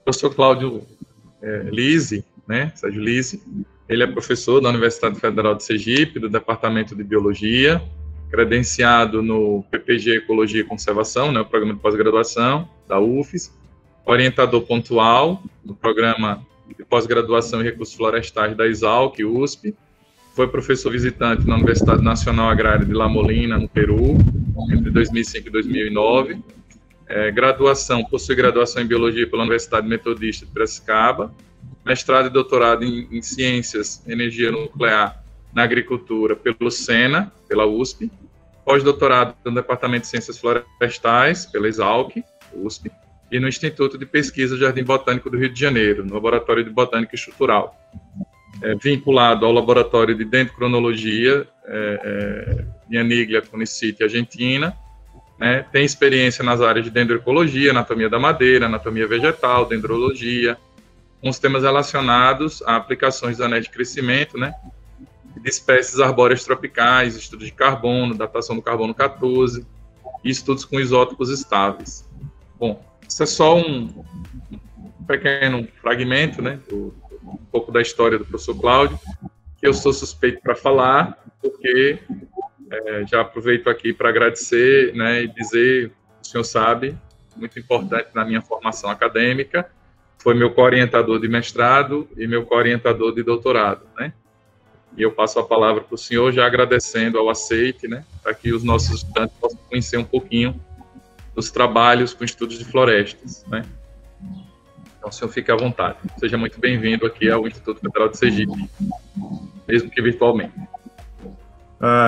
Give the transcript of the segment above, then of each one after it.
professor Cláudio Lise, né, Sérgio Lise, ele é professor da Universidade Federal de Sergipe, do Departamento de Biologia, credenciado no PPG Ecologia e Conservação, né, o programa de pós-graduação da UFES, orientador pontual no programa de pós-graduação em recursos florestais da Exalc, USP, foi professor visitante na Universidade Nacional Agrária de La Molina, no Peru, entre 2005 e 2009, possui graduação em Biologia pela Universidade Metodista de Piracicaba, mestrado e doutorado em Ciências, Energia Nuclear na Agricultura pelo SENA, pela USP, pós-doutorado no Departamento de Ciências Florestais, pela Exalc, USP, e no Instituto de Pesquisa Jardim Botânico do Rio de Janeiro, no Laboratório de Botânica Estrutural. Vinculado ao Laboratório de Dendrocronologia de Aniglia Coniceti, Argentina, né, tem experiência nas áreas de dendroecologia, anatomia da madeira, anatomia vegetal, dendrologia, com os temas relacionados a aplicações de anéis de crescimento, né, de espécies arbóreas tropicais, estudos de carbono, datação do carbono 14 e estudos com isótopos estáveis. Bom, isso é só um pequeno fragmento, né, um pouco da história do professor Cláudio, que eu sou suspeito para falar, porque já aproveito aqui para agradecer, né, e dizer, o senhor sabe, muito importante na minha formação acadêmica, foi meu co-orientador de mestrado e meu co-orientador de doutorado, né, e eu passo a palavra para o senhor, já agradecendo ao aceite, né, para que os nossos estudantes possam conhecer um pouquinho dos trabalhos com estudos de florestas, né. Então, o senhor fique à vontade. Seja muito bem-vindo aqui ao Instituto Federal de Sergipe, mesmo que virtualmente.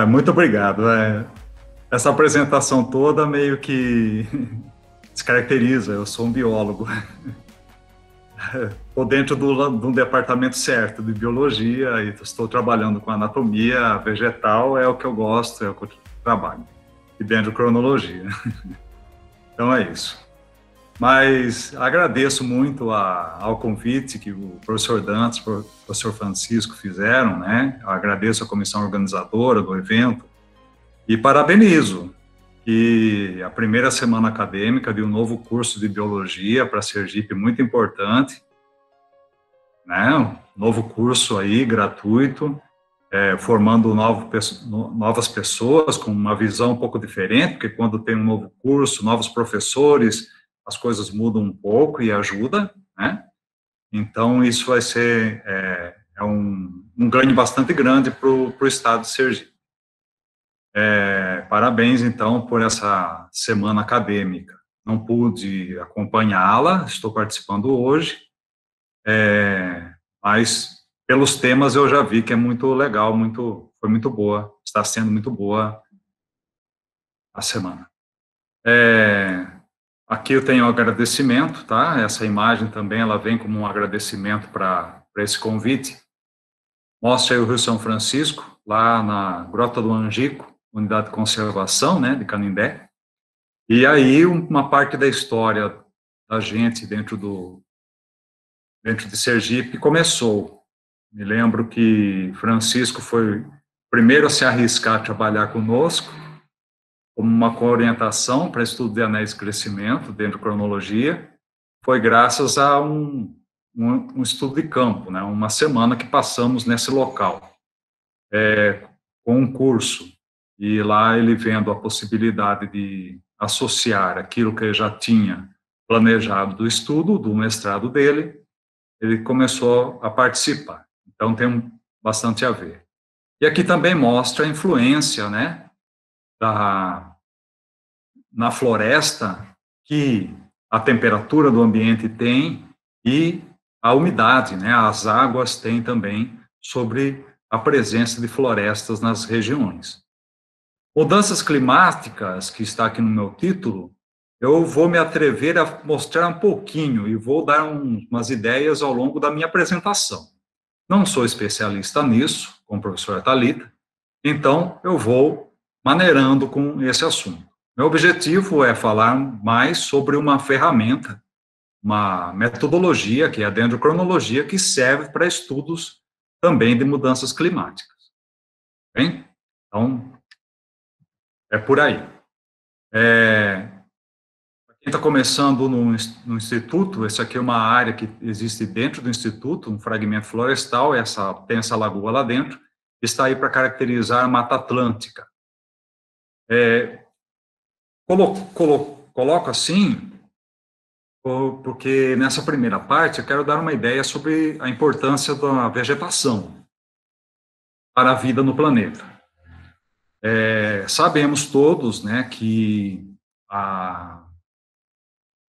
Muito obrigado. Essa apresentação toda meio que descaracteriza, eu sou um biólogo. Estou dentro de um departamento certo de biologia e estou trabalhando com anatomia vegetal, é o que eu gosto, é o que eu trabalho, e dendrocronologia. Então é isso. Mas agradeço muito ao convite que o professor Dantas e o professor Francisco fizeram, né? Agradeço a comissão organizadora do evento e parabenizo que a primeira semana acadêmica de um novo curso de biologia para Sergipe muito importante, né? Um novo curso aí gratuito, formando novas pessoas com uma visão um pouco diferente, porque quando tem um novo curso, novos professores, as coisas mudam um pouco e ajuda, né? Então, isso vai ser um ganho bastante grande para o estado de Sergipe. Parabéns, então, por essa semana acadêmica. Não pude acompanhá-la, estou participando hoje, mas pelos temas eu já vi que é muito legal, foi muito boa, está sendo muito boa a semana. Aqui eu tenho um agradecimento, tá? Essa imagem também, ela vem como um agradecimento para esse convite. Mostra aí o Rio São Francisco, lá na Grota do Angico, unidade de conservação, né, de Canindé. E aí uma parte da história da gente dentro de Sergipe começou. Me lembro que Francisco foi o primeiro a se arriscar a trabalhar conosco, como uma orientação para estudo de anéis de crescimento, dentro de cronologia, foi graças a um estudo de campo, né, uma semana que passamos nesse local, com um curso, e lá ele vendo a possibilidade de associar aquilo que ele já tinha planejado do estudo, do mestrado dele, ele começou a participar, então tem bastante a ver. E aqui também mostra a influência, né, na floresta que a temperatura do ambiente tem e a umidade, né, as águas têm também sobre a presença de florestas nas regiões. Mudanças climáticas, que está aqui no meu título, eu vou me atrever a mostrar um pouquinho e vou dar umas ideias ao longo da minha apresentação. Não sou especialista nisso, como a professora Thalita, então eu vou maneirando com esse assunto. Meu objetivo é falar mais sobre uma ferramenta, uma metodologia, que é a dendrocronologia, que serve para estudos também de mudanças climáticas. Bem? Então, é por aí. Para quem está começando no Instituto, essa aqui é uma área que existe dentro do Instituto, um fragmento florestal, tem essa lagoa lá dentro, está aí para caracterizar a Mata Atlântica. Coloco assim, porque nessa primeira parte eu quero dar uma ideia sobre a importância da vegetação para a vida no planeta. Sabemos todos, né, que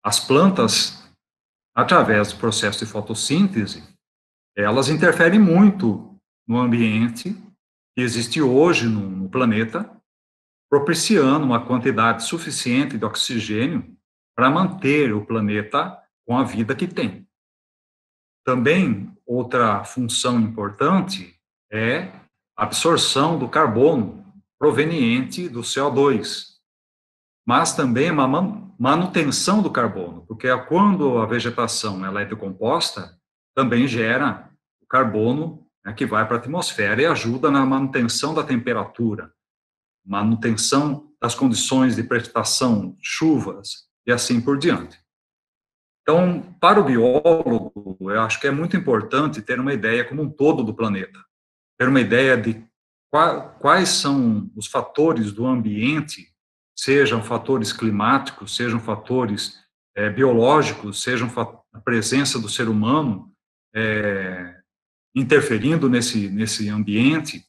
as plantas, através do processo de fotossíntese, elas interferem muito no ambiente que existe hoje no planeta, propiciando uma quantidade suficiente de oxigênio para manter o planeta com a vida que tem. Também, outra função importante é a absorção do carbono proveniente do CO2, mas também uma manutenção do carbono, porque quando a vegetação ela é decomposta, também gera o carbono, né, que vai para a atmosfera e ajuda na manutenção da temperatura, manutenção das condições de precipitação, chuvas e assim por diante. Então, para o biólogo, eu acho que é muito importante ter uma ideia como um todo do planeta, ter uma ideia de quais são os fatores do ambiente, sejam fatores climáticos, sejam fatores biológicos, sejam a presença do ser humano interferindo nesse ambiente,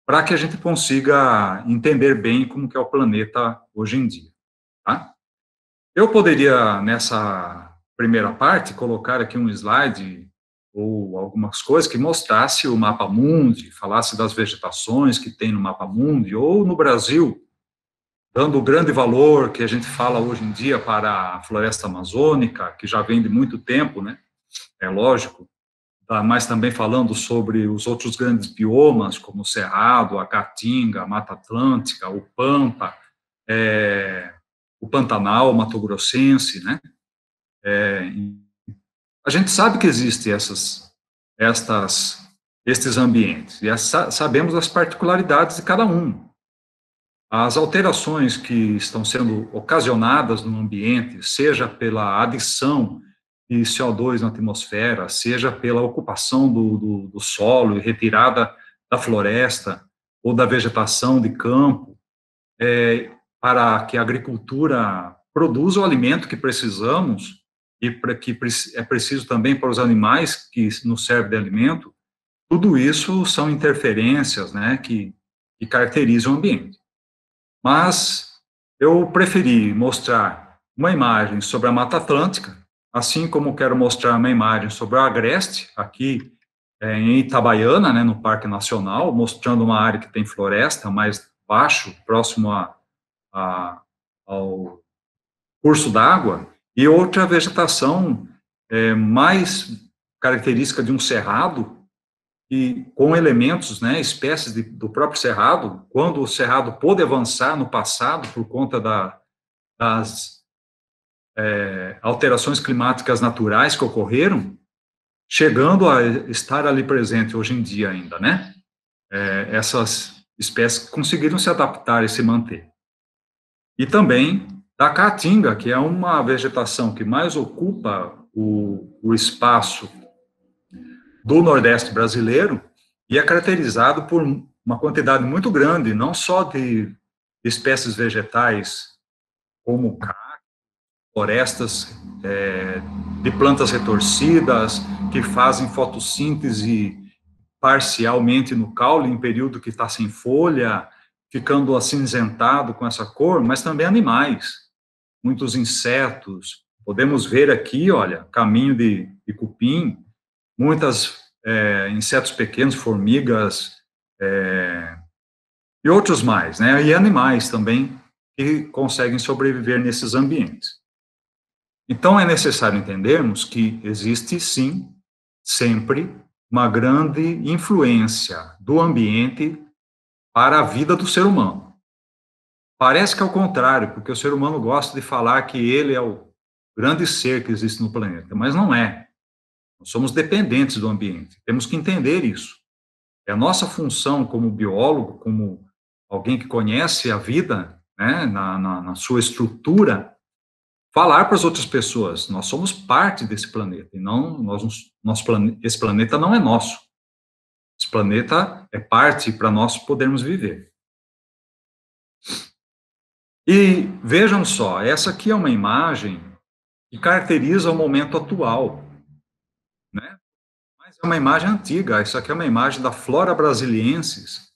para que a gente consiga entender bem como que é o planeta hoje em dia. Tá? Eu poderia, nessa primeira parte, colocar aqui um slide ou algumas coisas que mostrasse o mapa mundi, falasse das vegetações que tem no mapa mundi, ou no Brasil, dando o grande valor que a gente fala hoje em dia para a floresta amazônica, que já vem de muito tempo, né? É lógico, mas também falando sobre os outros grandes biomas, como o Cerrado, a Caatinga, a Mata Atlântica, o Pampa, o Pantanal, o Mato Grossense, né? A gente sabe que existem estes ambientes, e sabemos as particularidades de cada um. As alterações que estão sendo ocasionadas no ambiente, seja pela adição de CO2 na atmosfera, seja pela ocupação do solo e retirada da floresta ou da vegetação de campo, para que a agricultura produza o alimento que precisamos e para que é preciso também para os animais que nos servem de alimento, tudo isso são interferências, né, que caracterizam o ambiente. Mas eu preferi mostrar uma imagem sobre a Mata Atlântica, assim como quero mostrar uma imagem sobre o Agreste, aqui em Itabaiana, né, no Parque Nacional, mostrando uma área que tem floresta mais baixo, próximo ao curso d'água, e outra vegetação mais característica de um cerrado, e com elementos, né, espécies do próprio cerrado, quando o cerrado pôde avançar no passado por conta das alterações climáticas naturais que ocorreram, chegando a estar ali presente hoje em dia ainda, né? Essas espécies conseguiram se adaptar e se manter. E também da caatinga, que é uma vegetação que mais ocupa o espaço do Nordeste brasileiro e é caracterizado por uma quantidade muito grande, não só de espécies vegetais, como cactos, florestas de plantas retorcidas, que fazem fotossíntese parcialmente no caule, em período que está sem folha, ficando acinzentado com essa cor, mas também animais, muitos insetos. Podemos ver aqui, olha, caminho de cupim, muitos insetos pequenos, formigas, e outros mais, né? E animais também que conseguem sobreviver nesses ambientes. Então, é necessário entendermos que existe, sim, sempre uma grande influência do ambiente para a vida do ser humano. Parece que é o contrário, porque o ser humano gosta de falar que ele é o grande ser que existe no planeta, mas não é. Nós somos dependentes do ambiente, temos que entender isso. É a nossa função como biólogo, como alguém que conhece a vida, né, na sua estrutura, falar para as outras pessoas, nós somos parte desse planeta, e não, esse planeta não é nosso. Esse planeta é parte para nós podermos viver. E vejam só, essa aqui é uma imagem que caracteriza o momento atual, né? Mas é uma imagem antiga, isso aqui é uma imagem da Flora brasiliensis,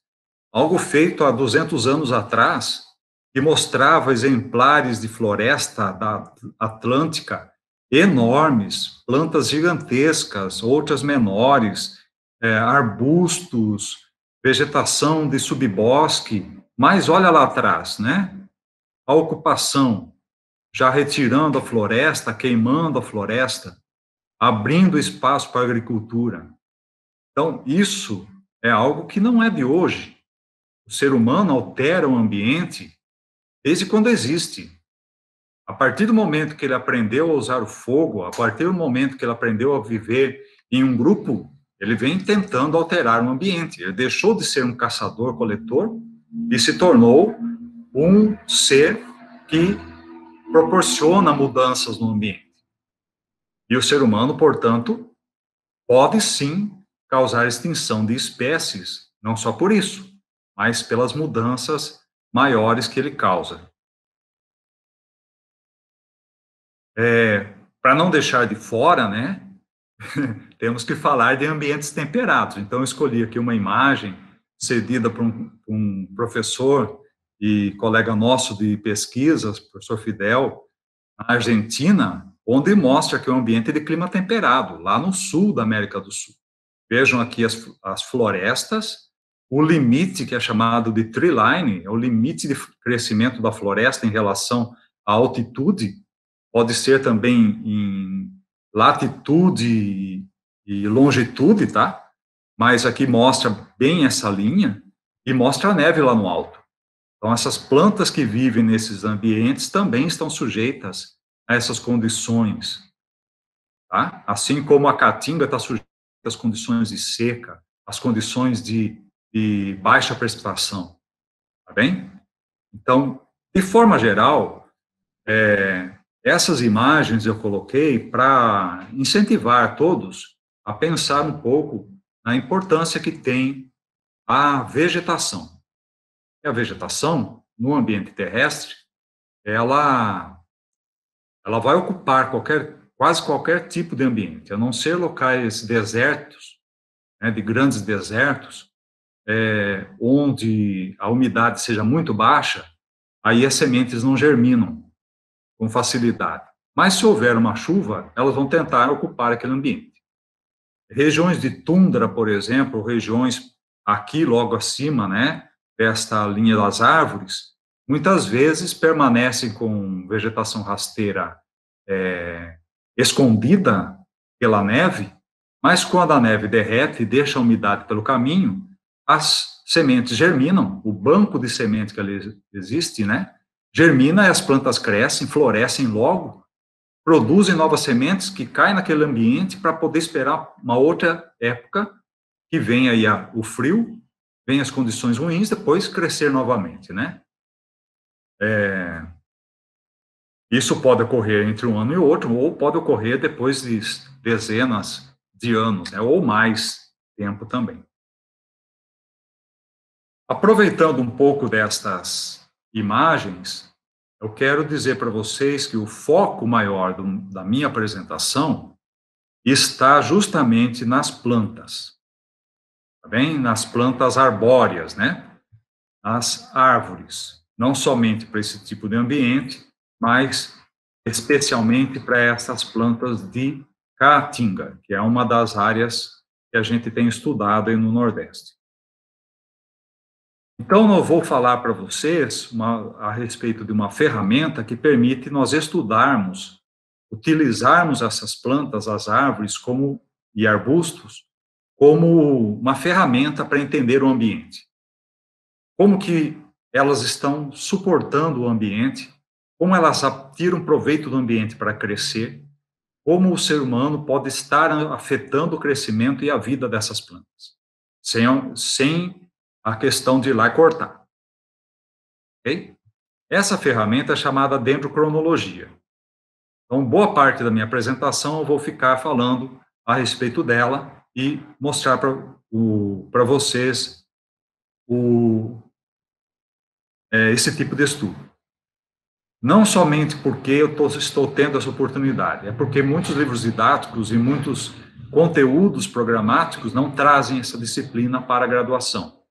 algo feito há 200 anos atrás, que mostrava exemplares de floresta da Atlântica enormes, plantas gigantescas, outras menores, arbustos, vegetação de subbosque, mas olha lá atrás, né? A ocupação, já retirando a floresta, queimando a floresta, abrindo espaço para a agricultura. Então, isso é algo que não é de hoje. O ser humano altera o ambiente desde quando existe. A partir do momento que ele aprendeu a usar o fogo, a partir do momento que ele aprendeu a viver em um grupo, ele vem tentando alterar o ambiente. Ele deixou de ser um caçador-coletor e se tornou um ser que proporciona mudanças no ambiente. E o ser humano, portanto, pode sim causar extinção de espécies, não só por isso, mas pelas mudanças maiores que ele causa. Para não deixar de fora, né, temos que falar de ambientes temperados. Então, eu escolhi aqui uma imagem cedida por um professor e colega nosso de pesquisas, professor Fidel, na Argentina, onde mostra que é um ambiente de clima temperado, lá no sul da América do Sul. Vejam aqui as florestas, o limite que é chamado de tree line, é o limite de crescimento da floresta em relação à altitude, pode ser também em latitude e longitude, tá? Mas aqui mostra bem essa linha e mostra a neve lá no alto. Então, essas plantas que vivem nesses ambientes também estão sujeitas a essas condições, tá? Assim como a caatinga está sujeita às condições de seca, às condições de baixa precipitação, tá bem? Então, de forma geral, essas imagens eu coloquei para incentivar todos a pensar um pouco na importância que tem a vegetação. E a vegetação, no ambiente terrestre, ela vai ocupar quase qualquer tipo de ambiente, a não ser locais desertos, né, de grandes desertos, onde a umidade seja muito baixa, aí as sementes não germinam com facilidade. Mas se houver uma chuva, elas vão tentar ocupar aquele ambiente. Regiões de tundra, por exemplo, regiões aqui logo acima, né, desta linha das árvores, muitas vezes permanecem com vegetação rasteira escondida pela neve, mas quando a neve derrete e deixa a umidade pelo caminho, as sementes germinam, o banco de sementes que ali existe, né, germina e as plantas crescem, florescem logo, produzem novas sementes que caem naquele ambiente para poder esperar uma outra época que vem aí o frio, vem as condições ruins, depois crescer novamente, né? Isso pode ocorrer entre um ano e outro, ou pode ocorrer depois de dezenas de anos, né? Ou mais tempo também. Aproveitando um pouco destas imagens, eu quero dizer para vocês que o foco maior da minha apresentação está justamente nas plantas, tá bem? Nas plantas arbóreas, né? Nas árvores, não somente para esse tipo de ambiente, mas especialmente para essas plantas de caatinga, que é uma das áreas que a gente tem estudado aí no Nordeste. Então, eu vou falar para vocês a respeito de uma ferramenta que permite nós estudarmos, utilizarmos essas plantas, as árvores e arbustos, como uma ferramenta para entender o ambiente. Como que elas estão suportando o ambiente, como elas tiram proveito do ambiente para crescer, como o ser humano pode estar afetando o crescimento e a vida dessas plantas, sem a questão de ir lá e cortar. Ok? Essa ferramenta é chamada dendrocronologia. Então, boa parte da minha apresentação eu vou ficar falando a respeito dela e mostrar para vocês esse tipo de estudo. Não somente porque eu estou tendo essa oportunidade, é porque muitos livros didáticos e muitos conteúdos programáticos não trazem essa disciplina para a graduação.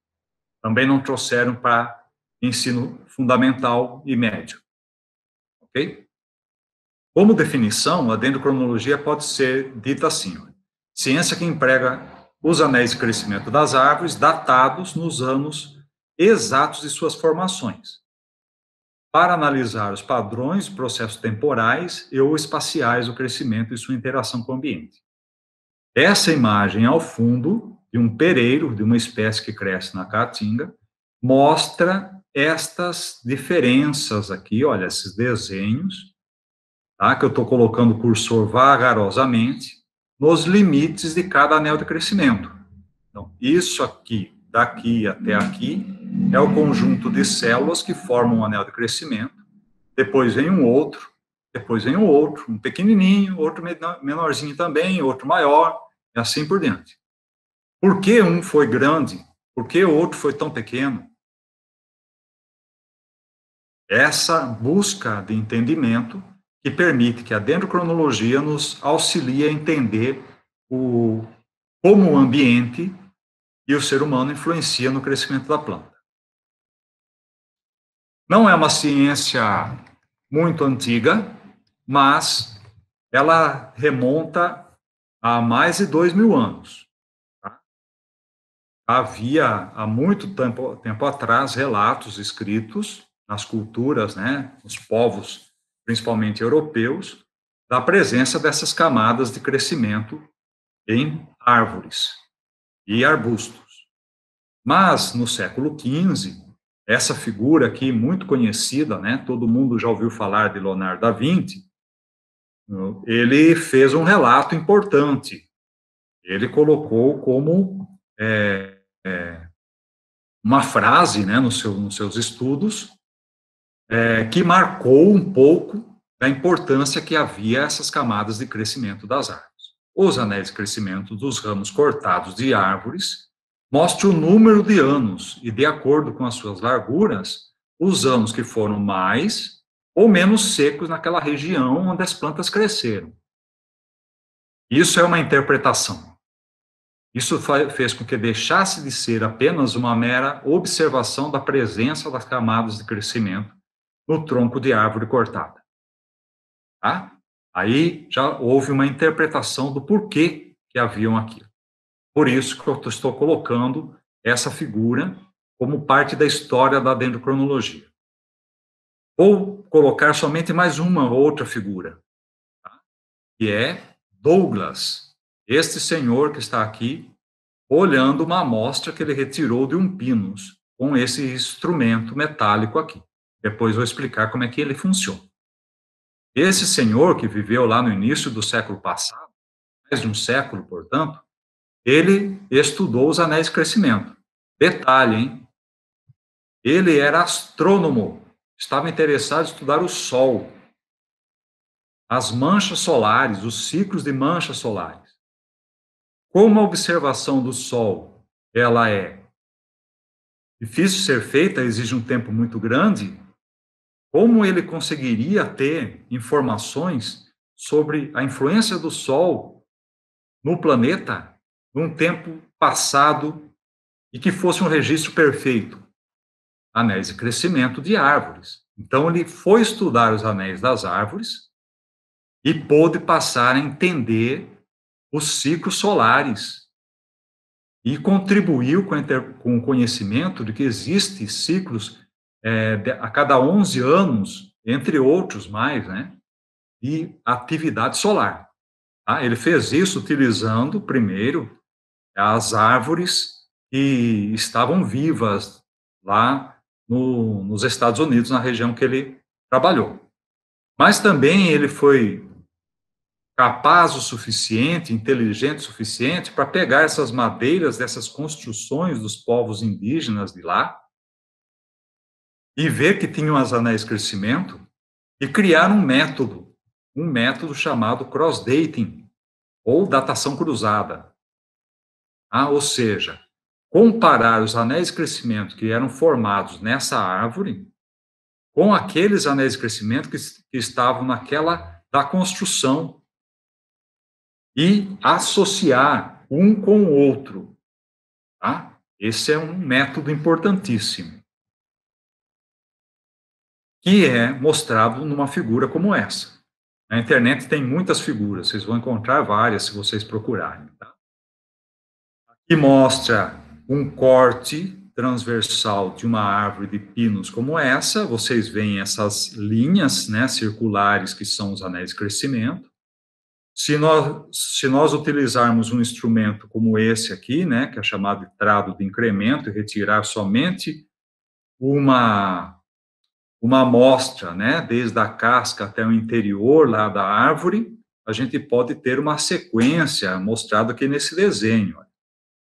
Também não trouxeram para ensino fundamental e médio. Ok? Como definição, a dendrocronologia pode ser dita assim: ciência que emprega os anéis de crescimento das árvores datados nos anos exatos de suas formações, para analisar os padrões, processos temporais e ou espaciais do crescimento e sua interação com o ambiente. Essa imagem ao fundo de um pereiro, de uma espécie que cresce na Caatinga, mostra estas diferenças aqui, olha, esses desenhos, tá, que eu estou colocando o cursor vagarosamente, nos limites de cada anel de crescimento. Então, isso aqui, daqui até aqui, é o conjunto de células que formam um anel de crescimento, depois vem um outro, depois vem um outro, um pequenininho, outro menorzinho também, outro maior, e assim por diante. Por que um foi grande? Por que o outro foi tão pequeno? Essa busca de entendimento que permite que a dendrocronologia nos auxilie a entender como o ambiente e o ser humano influencia no crescimento da planta. Não é uma ciência muito antiga, mas ela remonta a mais de 2.000 anos. Tá? Havia, há muito tempo atrás, relatos escritos nas culturas, né, nos povos, principalmente europeus, da presença dessas camadas de crescimento em árvores e arbustos. Mas, no século XV, essa figura aqui, muito conhecida, né, todo mundo já ouviu falar de Leonardo da Vinci, ele fez um relato importante. Ele colocou como uma frase, né, nos seus estudos, que marcou um pouco da importância que havia essas camadas de crescimento das árvores. Os anéis de crescimento dos ramos cortados de árvores mostram o número de anos e, de acordo com as suas larguras, os anos que foram mais ou menos secos naquela região onde as plantas cresceram. Isso é uma interpretação. Isso fez com que deixasse de ser apenas uma mera observação da presença das camadas de crescimento no tronco de árvore cortada. Tá? Aí já houve uma interpretação do porquê que haviam aquilo. Por isso que eu estou colocando essa figura como parte da história da dendrocronologia. Vou colocar somente mais uma outra figura, tá? Que é Douglas, este senhor que está aqui, olhando uma amostra que ele retirou de um pinus, com esse instrumento metálico aqui. Depois vou explicar como é que ele funciona. Esse senhor, que viveu lá no início do século passado, mais de um século, portanto, ele estudou os anéis de crescimento. Detalhe, hein? Ele era astrônomo, estava interessado em estudar o Sol, as manchas solares, os ciclos de manchas solares. Como a observação do Sol, ela é difícil de ser feita, exige um tempo muito grande, como ele conseguiria ter informações sobre a influência do Sol no planeta num tempo passado e que fosse um registro perfeito? Anéis de crescimento de árvores. Então, ele foi estudar os anéis das árvores e pôde passar a entender os ciclos solares e contribuiu com o conhecimento de que existem ciclos a cada 11 anos, entre outros mais, né, de atividade solar. Tá? Ele fez isso utilizando, primeiro, as árvores que estavam vivas lá nos Estados Unidos, na região que ele trabalhou. Mas também ele foi capaz o suficiente, inteligente o suficiente, para pegar essas madeiras dessas construções dos povos indígenas de lá e ver que tinham as anéis de crescimento e criar um método um método chamado cross-dating, ou datação cruzada. Ou seja, comparar os anéis de crescimento que eram formados nessa árvore com aqueles anéis de crescimento que estavam naquela da construção e associar um com o outro. Tá? Esse é um método importantíssimo, que é mostrado numa figura como essa. Na internet tem muitas figuras, vocês vão encontrar várias se vocês procurarem. Tá? Aqui mostra um corte transversal de uma árvore de pinos como essa, vocês veem essas linhas, né, circulares, que são os anéis de crescimento. Se nós utilizarmos um instrumento como esse aqui, né, que é chamado de trado de incremento, e retirar somente uma amostra, né, desde a casca até o interior lá da árvore, a gente pode ter uma sequência mostrada aqui nesse desenho.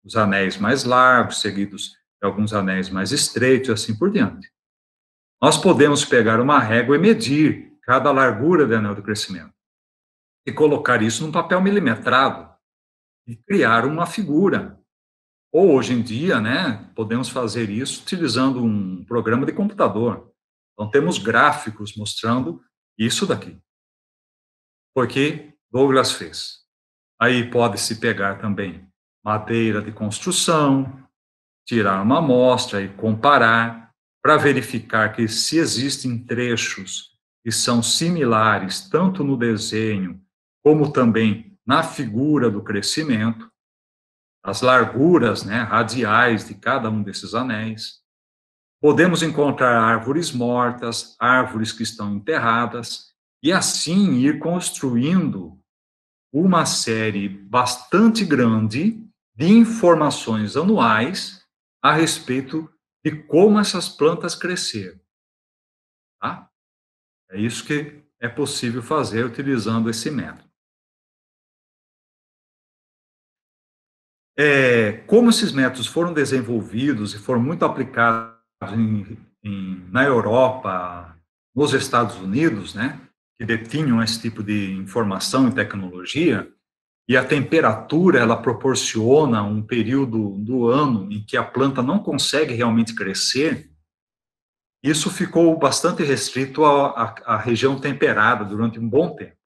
Os anéis mais largos, seguidos de alguns anéis mais estreitos, e assim por diante. Nós podemos pegar uma régua e medir cada largura do anel de crescimento e colocar isso num papel milimetrado e criar uma figura. Ou, hoje em dia, né, podemos fazer isso utilizando um programa de computador. Então, temos gráficos mostrando isso daqui. Foi o que Douglas fez. Aí pode-se pegar também madeira de construção, tirar uma amostra e comparar, para verificar que se existem trechos que são similares, tanto no desenho, como também na figura do crescimento, as larguras, né, radiais de cada um desses anéis. Podemos encontrar árvores mortas, árvores que estão enterradas, e assim ir construindo uma série bastante grande de informações anuais a respeito de como essas plantas cresceram. Tá? É isso que é possível fazer utilizando esse método. Como esses métodos foram desenvolvidos e foram muito aplicados na Europa, nos Estados Unidos, né, que detinham esse tipo de informação e tecnologia, e a temperatura, ela proporciona um período do ano em que a planta não consegue realmente crescer, isso ficou bastante restrito à região temperada durante um bom tempo.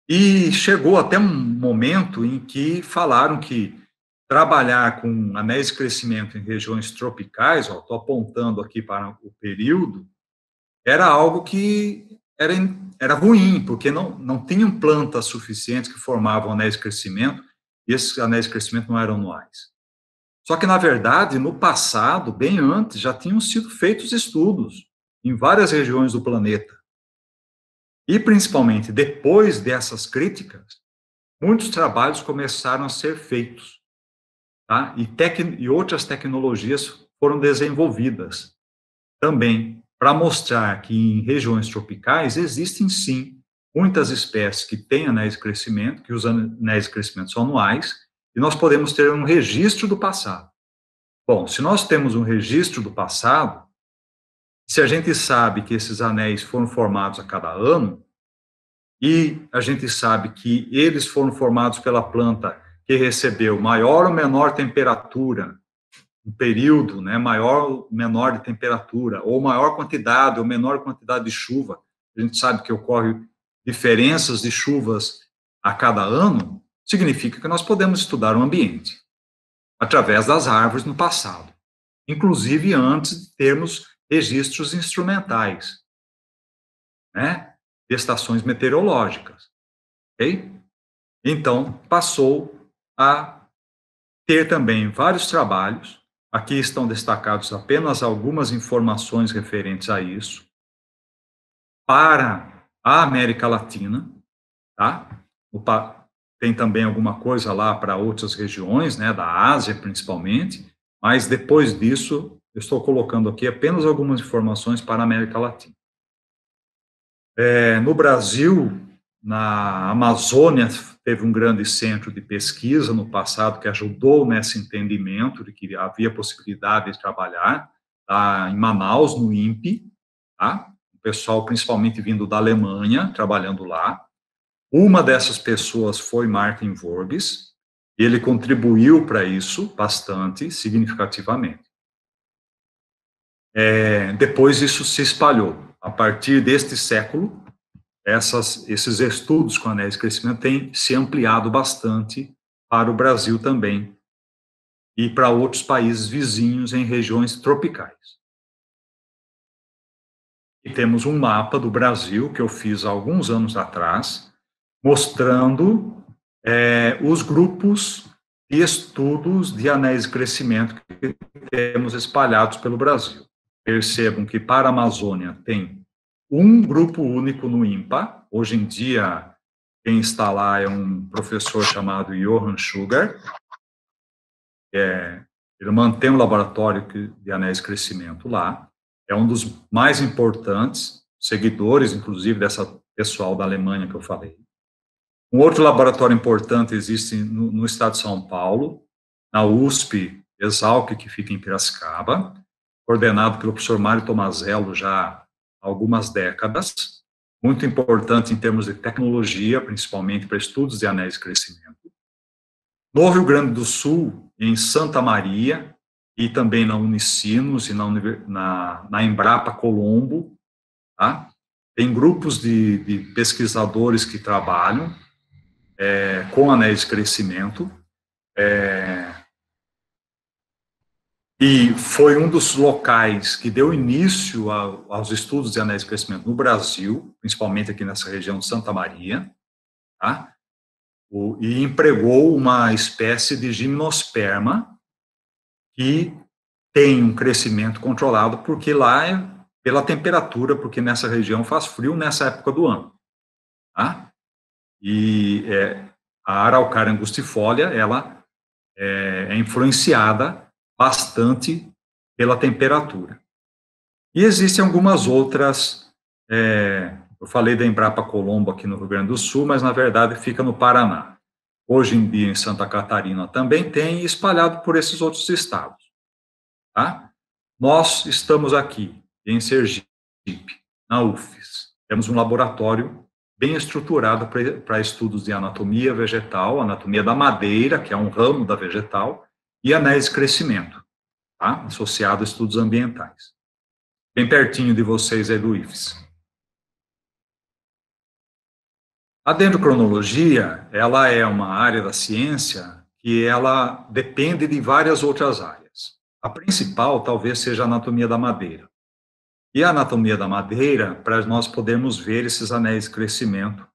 E chegou até um momento em que falaram que trabalhar com anéis de crescimento em regiões tropicais, estou apontando aqui para o período, era algo que era ruim, porque não tinham plantas suficientes que formavam anéis de crescimento, e esses anéis de crescimento não eram anuais. Só que, na verdade, no passado, bem antes, já tinham sido feitos estudos em várias regiões do planeta. E, principalmente, depois dessas críticas, muitos trabalhos começaram a ser feitos. Tá? E outras tecnologias foram desenvolvidas também, para mostrar que em regiões tropicais existem, sim, muitas espécies que têm anéis de crescimento, que os anéis de crescimento são anuais, e nós podemos ter um registro do passado. Bom, se nós temos um registro do passado, se a gente sabe que esses anéis foram formados a cada ano, e a gente sabe que eles foram formados pela planta que recebeu maior ou menor temperatura, um período, né, maior ou menor de temperatura, ou maior quantidade ou menor quantidade de chuva, a gente sabe que ocorre diferenças de chuvas a cada ano, significa que nós podemos estudar o ambiente através das árvores no passado, inclusive antes de termos registros instrumentais, né, de estações meteorológicas, ok? Então, passou a ter também vários trabalhos. Aqui estão destacados apenas algumas informações referentes a isso, para a América Latina, tá? Tem também alguma coisa lá para outras regiões, né, da Ásia principalmente, mas depois disso, eu estou colocando aqui apenas algumas informações para a América Latina. No Brasil, na Amazônia, teve um grande centro de pesquisa no passado que ajudou nesse entendimento de que havia possibilidade de trabalhar, tá, em Manaus, no INPE, tá? pessoal principalmente vindo da Alemanha, trabalhando lá. Uma dessas pessoas foi Martin Vorbis, e ele contribuiu para isso bastante, significativamente. Depois isso se espalhou. A partir deste século, esses estudos com anéis de crescimento têm se ampliado bastante para o Brasil também, e para outros países vizinhos em regiões tropicais. E temos um mapa do Brasil, que eu fiz há alguns anos atrás, mostrando os grupos de estudos de anéis de crescimento que temos espalhados pelo Brasil. Percebam que para a Amazônia tem um grupo único no INPA. Hoje em dia, quem está lá é um professor chamado Johann Sugar. Ele mantém um laboratório de anéis de crescimento lá. É um dos mais importantes, seguidores, inclusive, dessa pessoal da Alemanha que eu falei. Um outro laboratório importante existe no estado de São Paulo, na USP, Exalc, que fica em Piracicaba, coordenado pelo professor Mário Tomazello já há algumas décadas, muito importante em termos de tecnologia, principalmente para estudos de anéis de crescimento. No Rio Grande do Sul, em Santa Maria, e também na Unicinos e na Embrapa Colombo, tá? Tem grupos de pesquisadores que trabalham com anéis de crescimento, e foi um dos locais que deu início aos estudos de anéis de crescimento no Brasil, principalmente aqui nessa região de Santa Maria, tá? E empregou uma espécie de gimnosperma que tem um crescimento controlado, porque lá pela temperatura, porque nessa região faz frio nessa época do ano, tá? E a Araucaria angustifolia, ela é influenciada bastante pela temperatura. E existem algumas outras, eu falei da Embrapa Colombo aqui no Rio Grande do Sul, mas na verdade fica no Paraná. Hoje em dia em Santa Catarina também tem, espalhado por esses outros estados. Tá? Nós estamos aqui em Sergipe, na UFES. Temos um laboratório bem estruturado para estudos de anatomia vegetal, anatomia da madeira, que é um ramo da vegetal, e anéis de crescimento, tá? Associado a estudos ambientais. Bem pertinho de vocês aí do IFES. A dendrocronologia, ela é uma área da ciência que ela depende de várias outras áreas. A principal talvez seja a anatomia da madeira. E a anatomia da madeira, para nós podermos ver esses anéis de crescimento,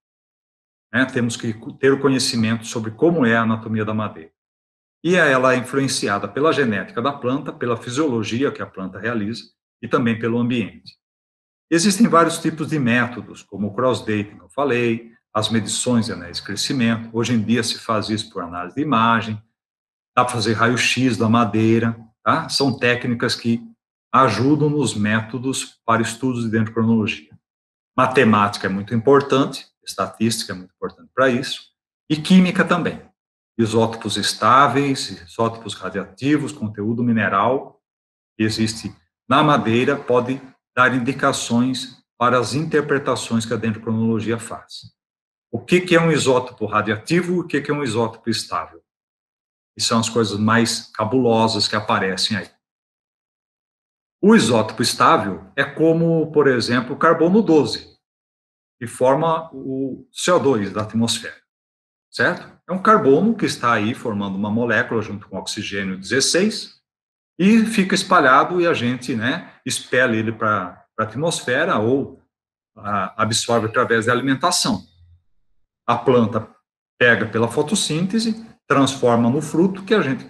né, temos que ter o conhecimento sobre como é a anatomia da madeira. E ela é influenciada pela genética da planta, pela fisiologia que a planta realiza e também pelo ambiente. Existem vários tipos de métodos, como o cross-dating que eu falei, as medições de anéis de crescimento. Hoje em dia se faz isso por análise de imagem, dá para fazer raio-x da madeira, tá? São técnicas que ajudam nos métodos para estudos de dendrocronologia. Matemática é muito importante, estatística é muito importante para isso, e química também. Isótopos estáveis, isótopos radiativos, conteúdo mineral que existe na madeira pode dar indicações para as interpretações que a dendrocronologia faz. O que é um isótopo radiativo e o que é um isótopo estável? E são as coisas mais cabulosas que aparecem aí. O isótopo estável é como, por exemplo, o carbono 12, que forma o CO2 da atmosfera, certo? É um carbono que está aí formando uma molécula junto com oxigênio 16 e fica espalhado e a gente, né, expele ele para a atmosfera ou absorve através da alimentação. A planta pega pela fotossíntese, transforma no fruto que a gente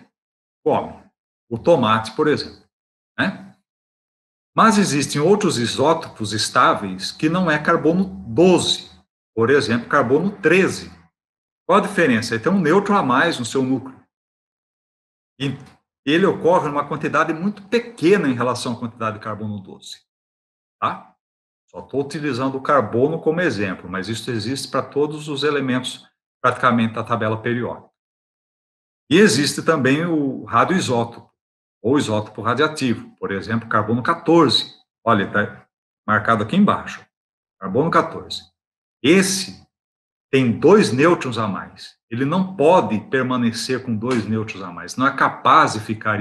come. O tomate, por exemplo, né? Mas existem outros isótopos estáveis que não é carbono 12, por exemplo, carbono 13. Qual a diferença? Ele tem um nêutron a mais no seu núcleo. E ele ocorre numa quantidade muito pequena em relação à quantidade de carbono 12. Tá? Só estou utilizando o carbono como exemplo, mas isso existe para todos os elementos praticamente da tabela periódica. E existe também o radioisótopo, ou isótopo radiativo, por exemplo, carbono 14. Olha, marcado aqui embaixo, carbono 14. Esse tem 2 nêutrons a mais. Ele não pode permanecer com 2 nêutrons a mais. Não é capaz de ficar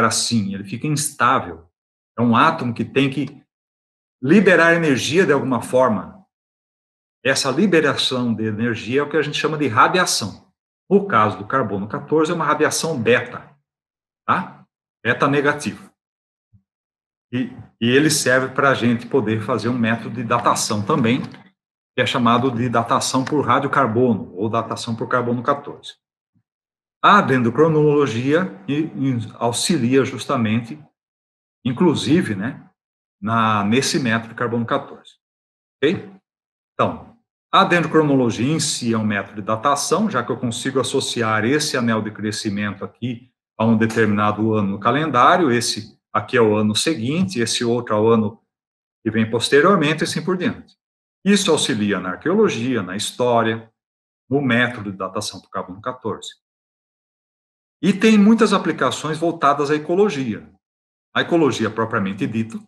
assim. Ele fica instável. É um átomo que tem que liberar energia de alguma forma. Essa liberação de energia é o que a gente chama de radiação. No caso do carbono 14, é uma radiação beta, tá? Beta negativo. E ele serve para a gente poder fazer um método de datação também, que é chamado de datação por radiocarbono, ou datação por carbono 14. A dendrocronologia auxilia justamente, inclusive, né, nesse método de carbono 14. Ok? Então, a dendrocronologia em si é um método de datação, já que eu consigo associar esse anel de crescimento aqui a um determinado ano no calendário, esse aqui é o ano seguinte, esse outro é o ano que vem posteriormente, e assim por diante. Isso auxilia na arqueologia, na história, no método de datação por carbono 14. E tem muitas aplicações voltadas à ecologia. A ecologia propriamente dita,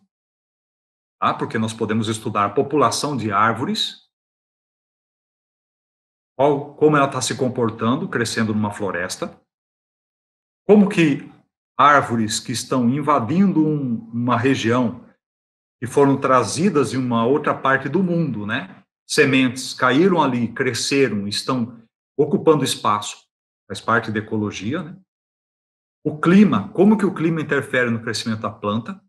tá? Porque nós podemos estudar a população de árvores, como ela está se comportando, crescendo numa floresta, como que árvores que estão invadindo uma região e foram trazidas de uma outra parte do mundo, né? Sementes caíram ali, cresceram, estão ocupando espaço, faz parte da ecologia, né? O clima, como que o clima interfere no crescimento da planta?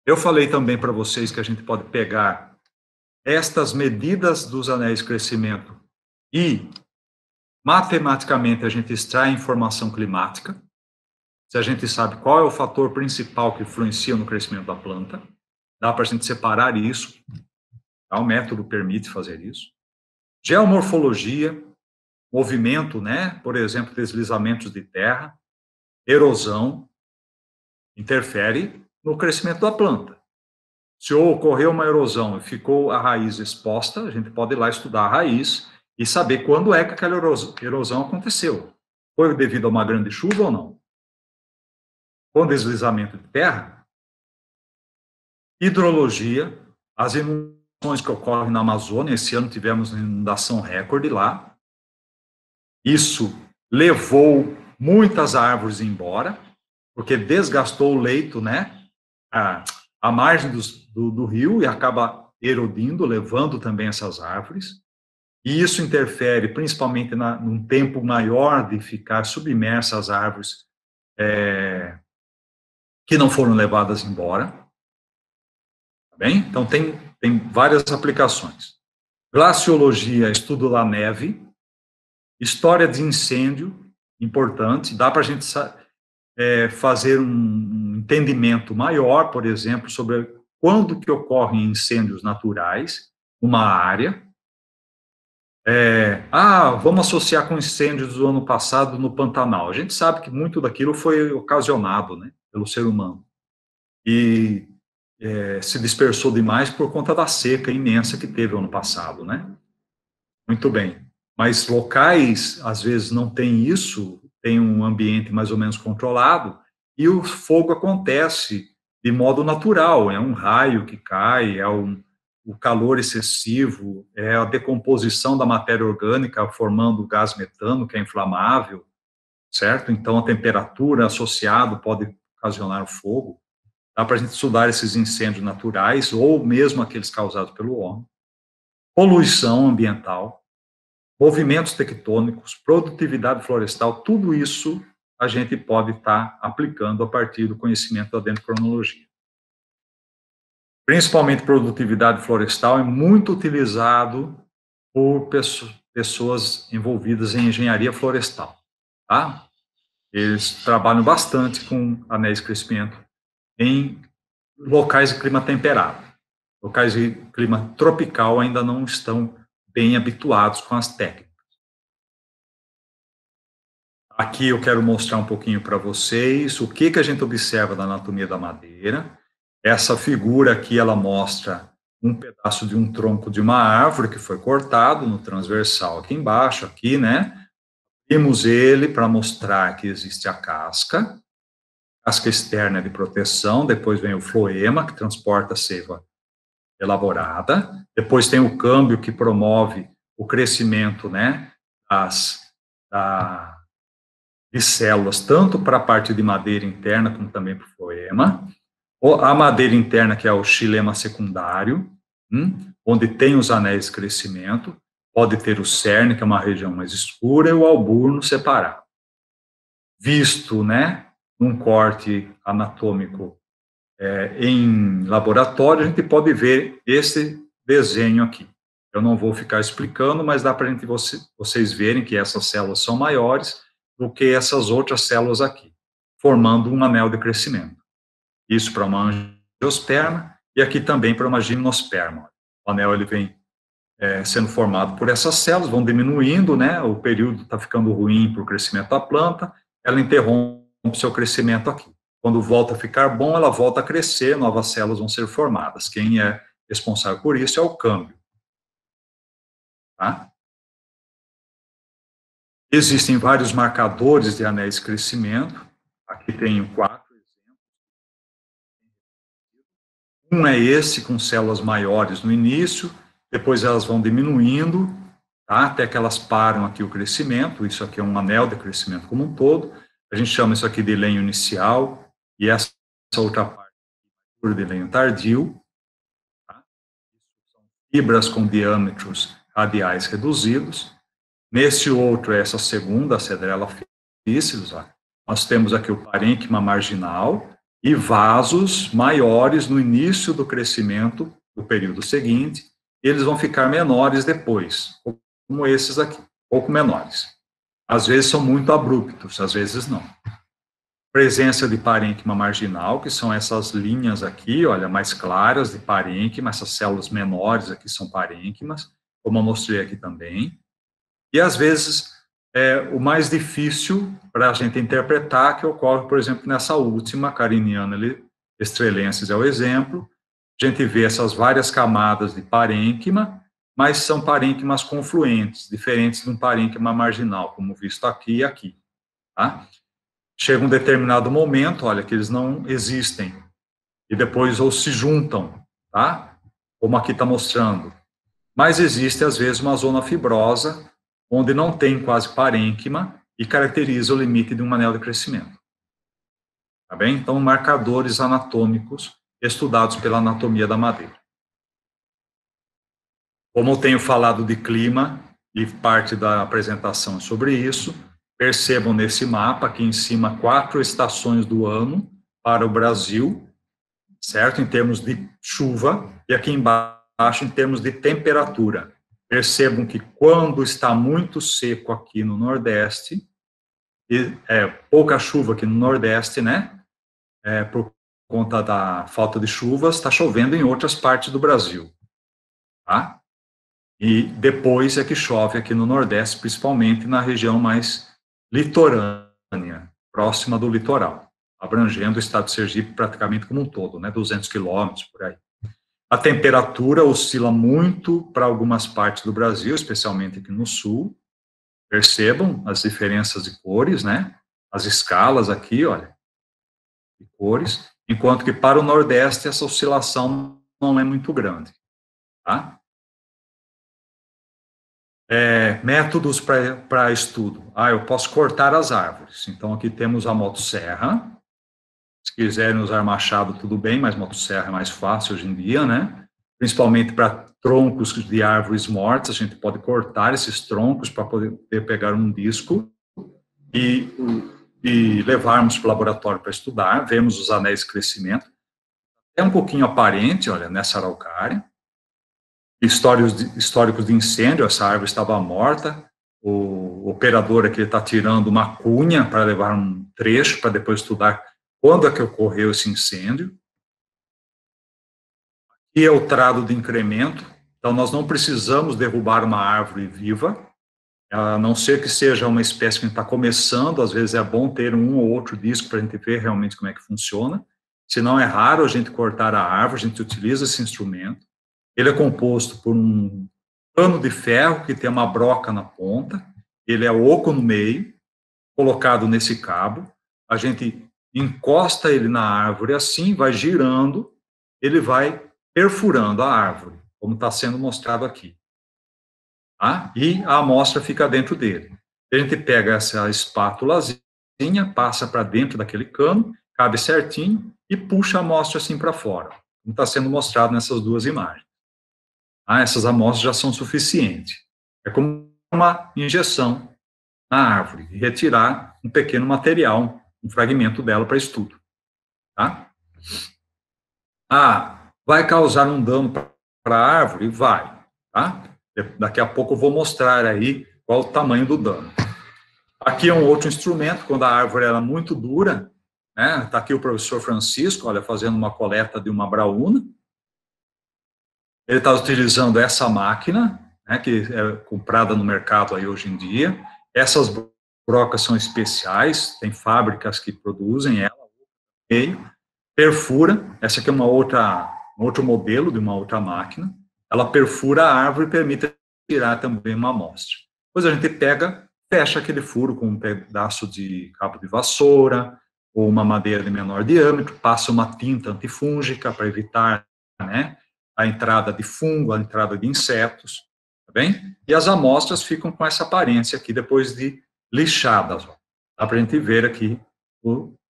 Eu falei também para vocês que a gente pode pegar estas medidas dos anéis de crescimento e, matematicamente, a gente extrai informação climática, se a gente sabe qual é o fator principal que influencia no crescimento da planta, dá para a gente separar isso, tá? O método permite fazer isso. Geomorfologia, movimento, né? Por exemplo, deslizamentos de terra, erosão, interfere no crescimento da planta. Se ocorreu uma erosão e ficou a raiz exposta, a gente pode ir lá estudar a raiz e saber quando é que aquela erosão aconteceu. Foi devido a uma grande chuva ou não? Com deslizamento de terra, hidrologia, as inundações que ocorrem na Amazônia, esse ano tivemos inundação recorde lá, isso levou muitas árvores embora, porque desgastou o leito, né, a margem do rio e acaba erodindo, levando também essas árvores, e isso interfere principalmente num tempo maior de ficar submersas as árvores que não foram levadas embora, tá bem? Então, tem várias aplicações. Glaciologia, estudo da neve, história de incêndio, importante, dá para a gente fazer um entendimento maior, por exemplo, sobre quando que ocorrem incêndios naturais numa área. Vamos associar com incêndios do ano passado no Pantanal. A gente sabe que muito daquilo foi ocasionado, né, pelo ser humano. E se dispersou demais por conta da seca imensa que teve ano passado, né? Muito bem. Mas locais, às vezes, não tem isso, tem um ambiente mais ou menos controlado, e o fogo acontece de modo natural, é um raio que cai, o calor excessivo, é a decomposição da matéria orgânica formando o gás metano, que é inflamável, certo? Então, a temperatura associada pode ocasionar o fogo. Dá para a gente estudar esses incêndios naturais, ou mesmo aqueles causados pelo homem. Poluição ambiental, movimentos tectônicos, produtividade florestal, tudo isso a gente pode estar aplicando a partir do conhecimento da dendrocronologia. Principalmente produtividade florestal é muito utilizado por pessoas envolvidas em engenharia florestal, tá? Eles trabalham bastante com anéis de crescimento em locais de clima temperado. Locais de clima tropical ainda não estão bem habituados com as técnicas. Aqui eu quero mostrar um pouquinho para vocês o que a gente observa na anatomia da madeira. Essa figura aqui, ela mostra um pedaço de um tronco de uma árvore que foi cortado no transversal aqui embaixo, aqui, né? Temos ele para mostrar que existe a casca. casca externa de proteção, depois vem o floema, que transporta a seiva elaborada, depois tem o câmbio, que promove o crescimento, né, de células, tanto para a parte de madeira interna, como também para o floema. A madeira interna, que é o xilema secundário, onde tem os anéis de crescimento, pode ter o cerne, que é uma região mais escura, e o alburno separado. Visto, né, num corte anatômico em laboratório, a gente pode ver esse desenho aqui. Eu não vou ficar explicando, mas dá para vocês verem que essas células são maiores do que essas outras células aqui, formando um anel de crescimento. Isso para uma angiosperma e aqui também para uma gimnosperma. O anel ele vem sendo formado por essas células, vão diminuindo, né? O período está ficando ruim para o crescimento da planta, ela interrompe seu crescimento aqui. Quando volta a ficar bom, ela volta a crescer, novas células vão ser formadas. Quem é responsável por isso é o câmbio. Tá? Existem vários marcadores de anéis de crescimento. Aqui tenho 4 exemplos. Um é esse, com células maiores no início, depois elas vão diminuindo, tá? Até que elas param aqui o crescimento. Isso aqui é um anel de crescimento como um todo. A gente chama isso aqui de lenho inicial, e essa outra parte de lenho tardio. Tá? São fibras com diâmetros radiais reduzidos. Nesse outro, essa segunda, a cedrela fícilis, nós temos aqui o parênquima marginal e vasos maiores no início do crescimento do período seguinte, eles vão ficar menores depois, como esses aqui, pouco menores. Às vezes são muito abruptos, às vezes não. Presença de parênquima marginal, que são essas linhas aqui, olha, mais claras de parênquima, essas células menores aqui são parênquimas, como eu mostrei aqui também. E, às vezes, o mais difícil para a gente interpretar, que ocorre, por exemplo, nessa última, Cariniana estrelensis é o exemplo, a gente vê essas várias camadas de parênquima, mas são parênquimas confluentes, diferentes de um parênquima marginal, como visto aqui e aqui. Tá? Chega um determinado momento, olha, que eles não existem, e depois ou se juntam, tá? Como aqui está mostrando. Mas existe, às vezes, uma zona fibrosa, onde não tem quase parênquima e caracteriza o limite de um anel de crescimento. Tá bem? Então, marcadores anatômicos estudados pela anatomia da madeira. Como eu tenho falado de clima, e parte da apresentação sobre isso, percebam nesse mapa aqui em cima 4 estações do ano para o Brasil, certo? Em termos de chuva, e aqui embaixo em termos de temperatura. Percebam que quando está muito seco aqui no Nordeste, e pouca chuva aqui no Nordeste, né? Por conta da falta de chuvas, está chovendo em outras partes do Brasil, tá? E depois é que chove aqui no Nordeste, principalmente na região mais litorânea, próxima do litoral, abrangendo o estado de Sergipe praticamente como um todo, né? 200 quilômetros por aí. A temperatura oscila muito para algumas partes do Brasil, especialmente aqui no sul. Percebam as diferenças de cores, né? As escalas aqui, olha, de cores. Enquanto que para o Nordeste essa oscilação não é muito grande, tá? Métodos para estudo. Eu posso cortar as árvores. Então aqui temos a motosserra. Se quiserem usar machado, tudo bem, mas motosserra é mais fácil hoje em dia, né? Principalmente para troncos de árvores mortas, a gente pode cortar esses troncos para poder pegar um disco e levarmos para o laboratório para estudar. Vemos os anéis de crescimento. É um pouquinho aparente, olha, nessa araucária. Históricos de incêndio, essa árvore estava morta. O operador aqui está tirando uma cunha para levar um trecho para depois estudar quando é que ocorreu esse incêndio. Aqui é o trado de incremento, então nós não precisamos derrubar uma árvore viva, a não ser que seja uma espécie que está começando, às vezes é bom ter um ou outro disco para a gente ver realmente como é que funciona, se não é raro a gente cortar a árvore, a gente utiliza esse instrumento, ele é composto por um cano de ferro que tem uma broca na ponta, ele é oco no meio, colocado nesse cabo, a gente encosta ele na árvore assim, vai girando, ele vai perfurando a árvore, como está sendo mostrado aqui. Tá? E a amostra fica dentro dele. A gente pega essa espátulazinha, passa para dentro daquele cano, cabe certinho, e puxa a amostra assim para fora, como está sendo mostrado nessas duas imagens. Tá? Essas amostras já são suficientes. É como uma injeção na árvore, e retirar um pequeno material, um fragmento dela para estudo. Tá? Vai causar um dano para a árvore? Vai. Tá? Daqui a pouco eu vou mostrar aí qual o tamanho do dano. Aqui é um outro instrumento, quando a árvore era muito dura, né? Está aqui o professor Francisco, olha, fazendo uma coleta de uma braúna. Ele está utilizando essa máquina, né, que é comprada no mercado aí hoje em dia. Essas brocas são especiais, tem fábricas que produzem ela, perfura, essa aqui é um outro modelo de uma outra máquina, ela perfura a árvore e permite tirar também uma amostra. Depois a gente pega, fecha aquele furo com um pedaço de cabo de vassoura, ou uma madeira de menor diâmetro, passa uma tinta antifúngica para evitar, né, a entrada de fungo, a entrada de insetos, tá bem? E as amostras ficam com essa aparência aqui, depois de lixadas, ó. Dá para a gente ver aqui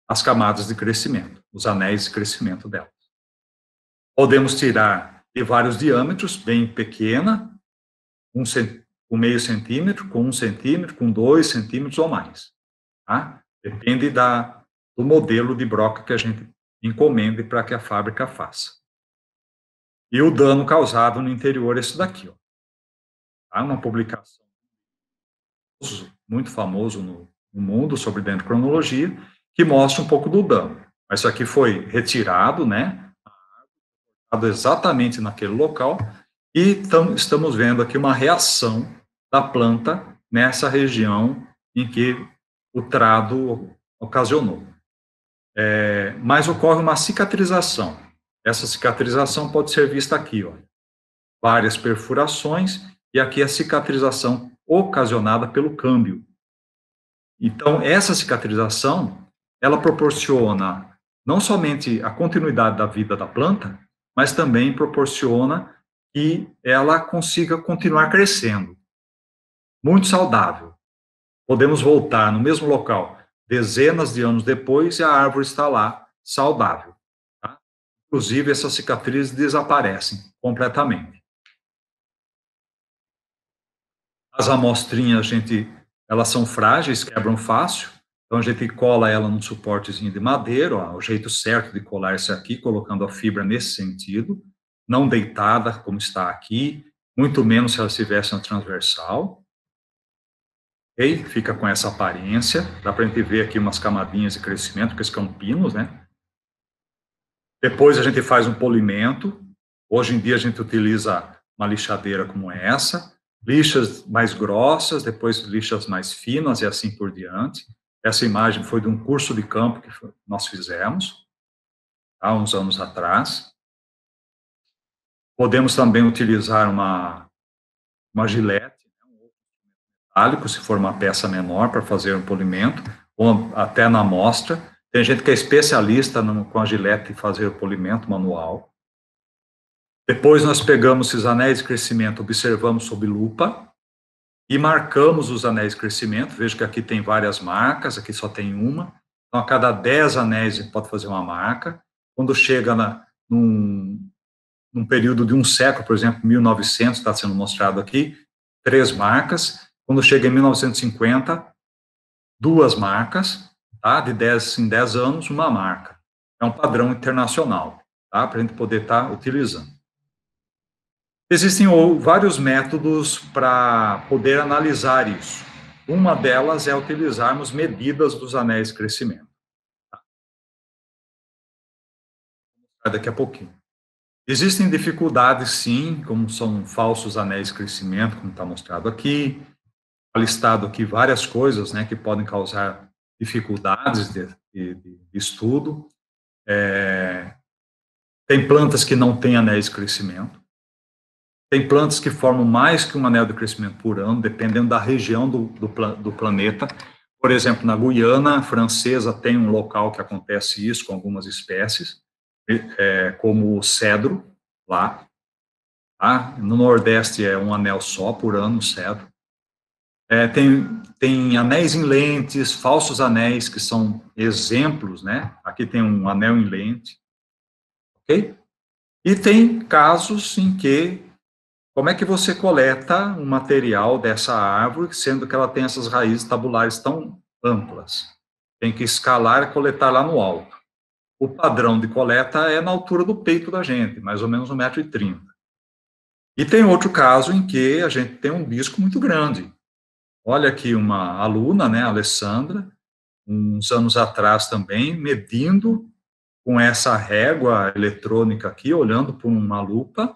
as camadas de crescimento, os anéis de crescimento delas. Podemos tirar de vários diâmetros, bem pequena, com meio centímetro, com 1 centímetro, com 2 centímetros ou mais. Tá? Depende do modelo de broca que a gente encomende para que a fábrica faça. E o dano causado no interior é esse daqui. Ó. Tá? Uma publicação muito famoso no mundo sobre dendrocronologia, que mostra um pouco do dano. Mas isso aqui foi retirado, né? Exatamente naquele local, e estamos vendo aqui uma reação da planta nessa região em que o trado ocasionou. Mas ocorre uma cicatrização. Essa cicatrização pode ser vista aqui, ó. Várias perfurações, e aqui a cicatrização ocasionada pelo câmbio. Então, essa cicatrização, ela proporciona não somente a continuidade da vida da planta, mas também proporciona que ela consiga continuar crescendo. Muito saudável. Podemos voltar no mesmo local dezenas de anos depois e a árvore está lá, saudável. Tá? Inclusive, essas cicatrizes desaparecem completamente. As amostrinhas, elas são frágeis, quebram fácil, então a gente cola ela num suportezinho de madeira, ó, o jeito certo de colar esse aqui, colocando a fibra nesse sentido, não deitada como está aqui, muito menos se ela estivesse na transversal. Ok? Fica com essa aparência, dá para a gente ver aqui umas camadinhas de crescimento, que são pinos, né? Depois a gente faz um polimento, hoje em dia a gente utiliza uma lixadeira como essa, lixas mais grossas, depois lixas mais finas e assim por diante. Essa imagem foi de um curso de campo que nós fizemos há uns anos atrás. Podemos também utilizar uma gilete, um metálico, se for uma peça menor, para fazer um polimento, ou até na amostra. Tem gente que é especialista com a gilete fazer o polimento manual. Depois nós pegamos esses anéis de crescimento, observamos sob lupa e marcamos os anéis de crescimento. Veja que aqui tem várias marcas, aqui só tem uma. Então, a cada 10 anéis a gente pode fazer uma marca. Quando chega num período de um século, por exemplo, 1900, está sendo mostrado aqui, 3 marcas. Quando chega em 1950, 2 marcas, tá? De 10 em 10 anos, uma marca. É um padrão internacional, tá? Para a gente poder estar utilizando. Existem vários métodos para poder analisar isso. Uma delas é utilizarmos medidas dos anéis de crescimento. Tá? Daqui a pouquinho. Existem dificuldades, sim, como são falsos anéis de crescimento, como está mostrado aqui. Está listado aqui várias coisas, né, que podem causar dificuldades de estudo. Tem plantas que não têm anéis de crescimento. Tem plantas que formam mais que um anel de crescimento por ano, dependendo da região do planeta. Por exemplo, na Guiana Francesa tem um local que acontece isso com algumas espécies, como o cedro, lá. Tá? No Nordeste é um anel só por ano, o cedro. Tem anéis em lentes, falsos anéis, que são exemplos, né? Aqui tem um anel em lente, ok? E tem casos em que, como é que você coleta um material dessa árvore, sendo que ela tem essas raízes tabulares tão amplas? Tem que escalar e coletar lá no alto. O padrão de coleta é na altura do peito da gente, mais ou menos 1,30 m. E tem outro caso em que a gente tem um disco muito grande. Olha aqui uma aluna, né, Alessandra, uns anos atrás também, medindo com essa régua eletrônica aqui, olhando por uma lupa,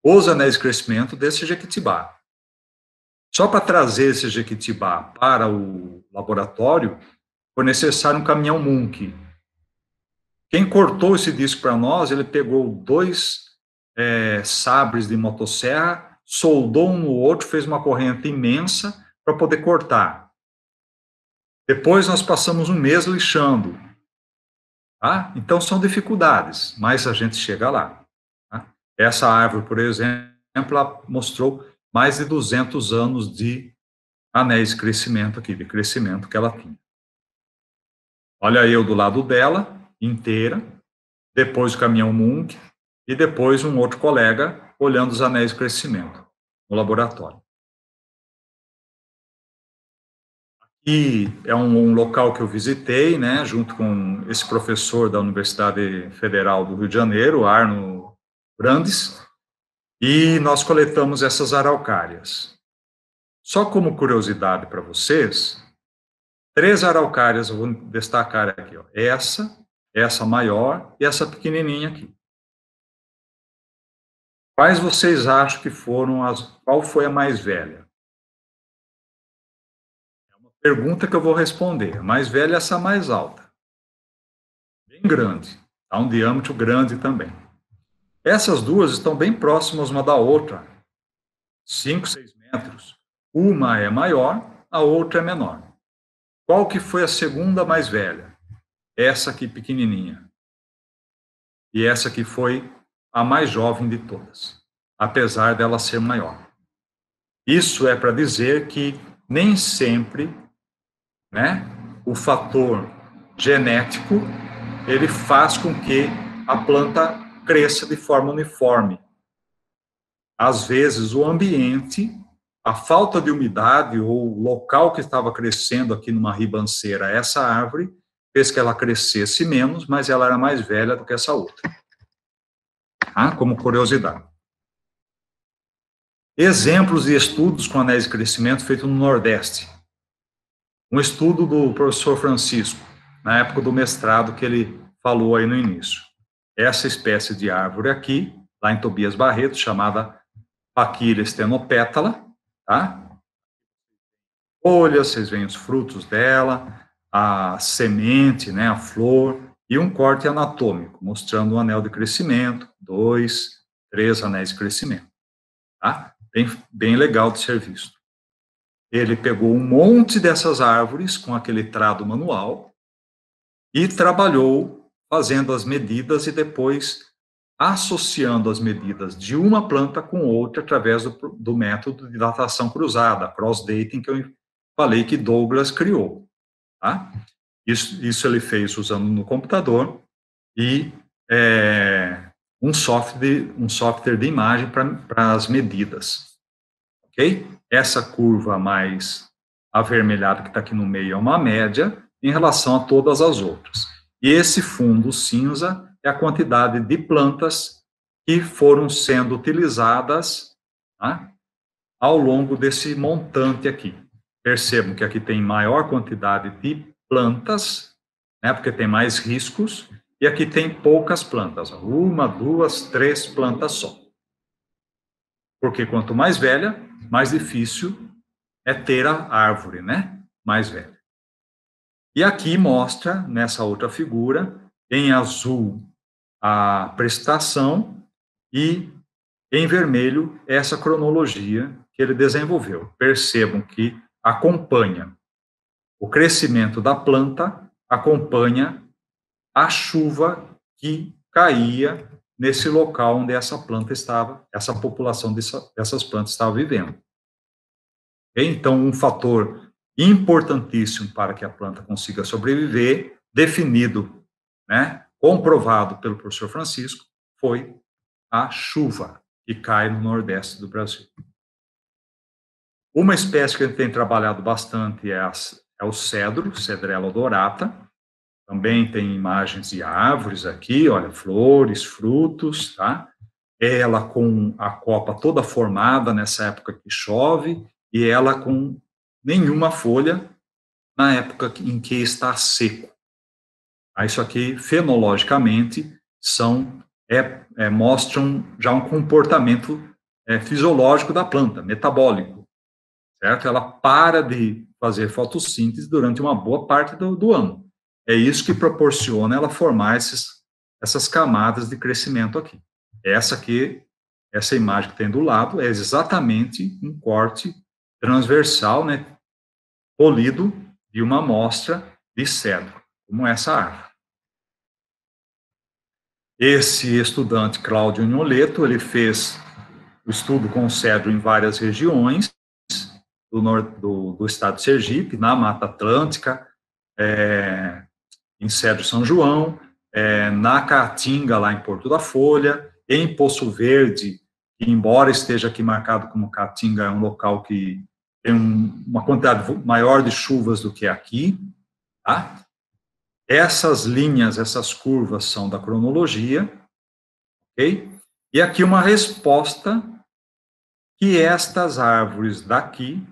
os anéis de crescimento desse jequitibá. Só para trazer esse jequitibá para o laboratório, foi necessário um caminhão Munch. Quem cortou esse disco para nós, ele pegou 2 sabres de motosserra, soldou um no outro, fez uma corrente imensa para poder cortar. Depois nós passamos um mês lixando. Tá? Então são dificuldades, mas a gente chega lá. Tá? Essa árvore, por exemplo, ela mostrou mais de 200 anos de anéis de crescimento aqui, de crescimento que ela tinha. Olha eu do lado dela, inteira, depois o caminhão Munch, e depois um outro colega olhando os anéis de crescimento no laboratório. E é um local que eu visitei, né, junto com esse professor da Universidade Federal do Rio de Janeiro, Arno Brandes, e nós coletamos essas araucárias. Só como curiosidade para vocês, 3 araucárias eu vou destacar aqui, ó. Essa maior e essa pequenininha aqui. Quais vocês acham que foram qual foi a mais velha? É uma pergunta que eu vou responder. A mais velha é essa mais alta. Bem grande. Há um diâmetro grande também. Essas duas estão bem próximas uma da outra. 5, 6 metros. Uma é maior, a outra é menor. Qual que foi a segunda mais velha? Essa aqui pequenininha. E essa aqui foi a mais jovem de todas, apesar dela ser maior. Isso é para dizer que nem sempre, né, o fator genético ele faz com que a planta cresça de forma uniforme. Às vezes o ambiente, a falta de umidade ou o local que estava crescendo aqui numa ribanceira essa árvore fez que ela crescesse menos, mas ela era mais velha do que essa outra. Como curiosidade. Exemplos de estudos com anéis de crescimento feito no Nordeste. Um estudo do professor Francisco, na época do mestrado que ele falou aí no início. Essa espécie de árvore aqui, lá em Tobias Barreto, chamada Paquilha stenopétala, tá? Folhas, vocês veem os frutos dela, a semente, né, a flor, e um corte anatômico, mostrando um anel de crescimento, 2, 3 anéis de crescimento. Tá? Bem legal de ser visto. Ele pegou um monte dessas árvores com aquele trado manual e trabalhou fazendo as medidas e depois associando as medidas de uma planta com outra através do método de datação cruzada, cross-dating, que eu falei que Douglas criou. Tá? Isso ele fez usando no computador e um software de imagem para as medidas. Ok? Essa curva mais avermelhada que está aqui no meio é uma média em relação a todas as outras. E esse fundo cinza é a quantidade de plantas que foram sendo utilizadas, tá, ao longo desse montante aqui. Percebam que aqui tem maior quantidade de plantas, né, porque tem mais riscos, e aqui tem poucas plantas, 1, 2, 3 plantas só. Porque quanto mais velha, mais difícil é ter a árvore, né, mais velha. E aqui mostra, nessa outra figura, em azul, a prestação e em vermelho essa cronologia que ele desenvolveu. Percebam que acompanha o crescimento da planta acompanha a chuva que caía nesse local onde essa planta estava, essa população dessas plantas estava vivendo. Então, um fator importantíssimo para que a planta consiga sobreviver, definido, né, comprovado pelo professor Francisco, foi a chuva que cai no Nordeste do Brasil. Uma espécie que a gente tem trabalhado bastante é o cedro, Cedrela odorata. Também tem imagens de árvores aqui, olha, flores, frutos, tá? Ela com a copa toda formada nessa época que chove, e ela com nenhuma folha na época em que está seco. Isso aqui, fenologicamente, mostram já um comportamento fisiológico da planta, metabólico, certo? Ela para de fazer fotossíntese durante uma boa parte do ano. É isso que proporciona ela formar essas camadas de crescimento aqui. Essa imagem que tem do lado é exatamente um corte transversal, né, polido de uma amostra de cedro, como essa árvore. Esse estudante, Cláudio Nholeto, ele fez o estudo com cedro em várias regiões do estado de Sergipe, na Mata Atlântica, em Cedro São João, na Caatinga, lá em Porto da Folha, em Poço Verde, que, embora esteja aqui marcado como Caatinga, é um local que tem uma quantidade maior de chuvas do que aqui, tá? Essas linhas, essas curvas são da cronologia, ok? E aqui uma resposta que estas árvores daqui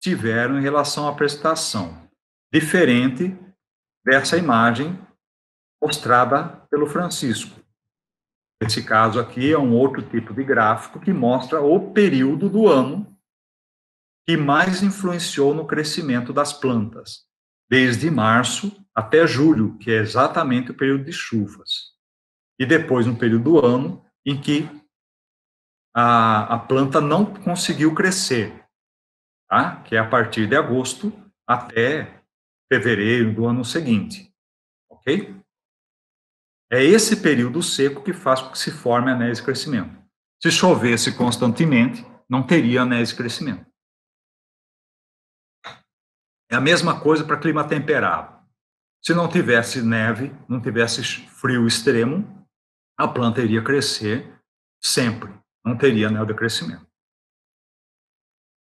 tiveram em relação à precipitação, diferente dessa imagem mostrada pelo Francisco. Esse caso aqui é um outro tipo de gráfico que mostra o período do ano que mais influenciou no crescimento das plantas, desde março até julho, que é exatamente o período de chuvas. E depois um período do ano em que a planta não conseguiu crescer, tá? Que é a partir de agosto até fevereiro do ano seguinte, ok? É esse período seco que faz com que se forme anéis de crescimento. Se chovesse constantemente, não teria anéis de crescimento. É a mesma coisa para clima temperado. Se não tivesse neve, não tivesse frio extremo, a planta iria crescer sempre, não teria anel de crescimento.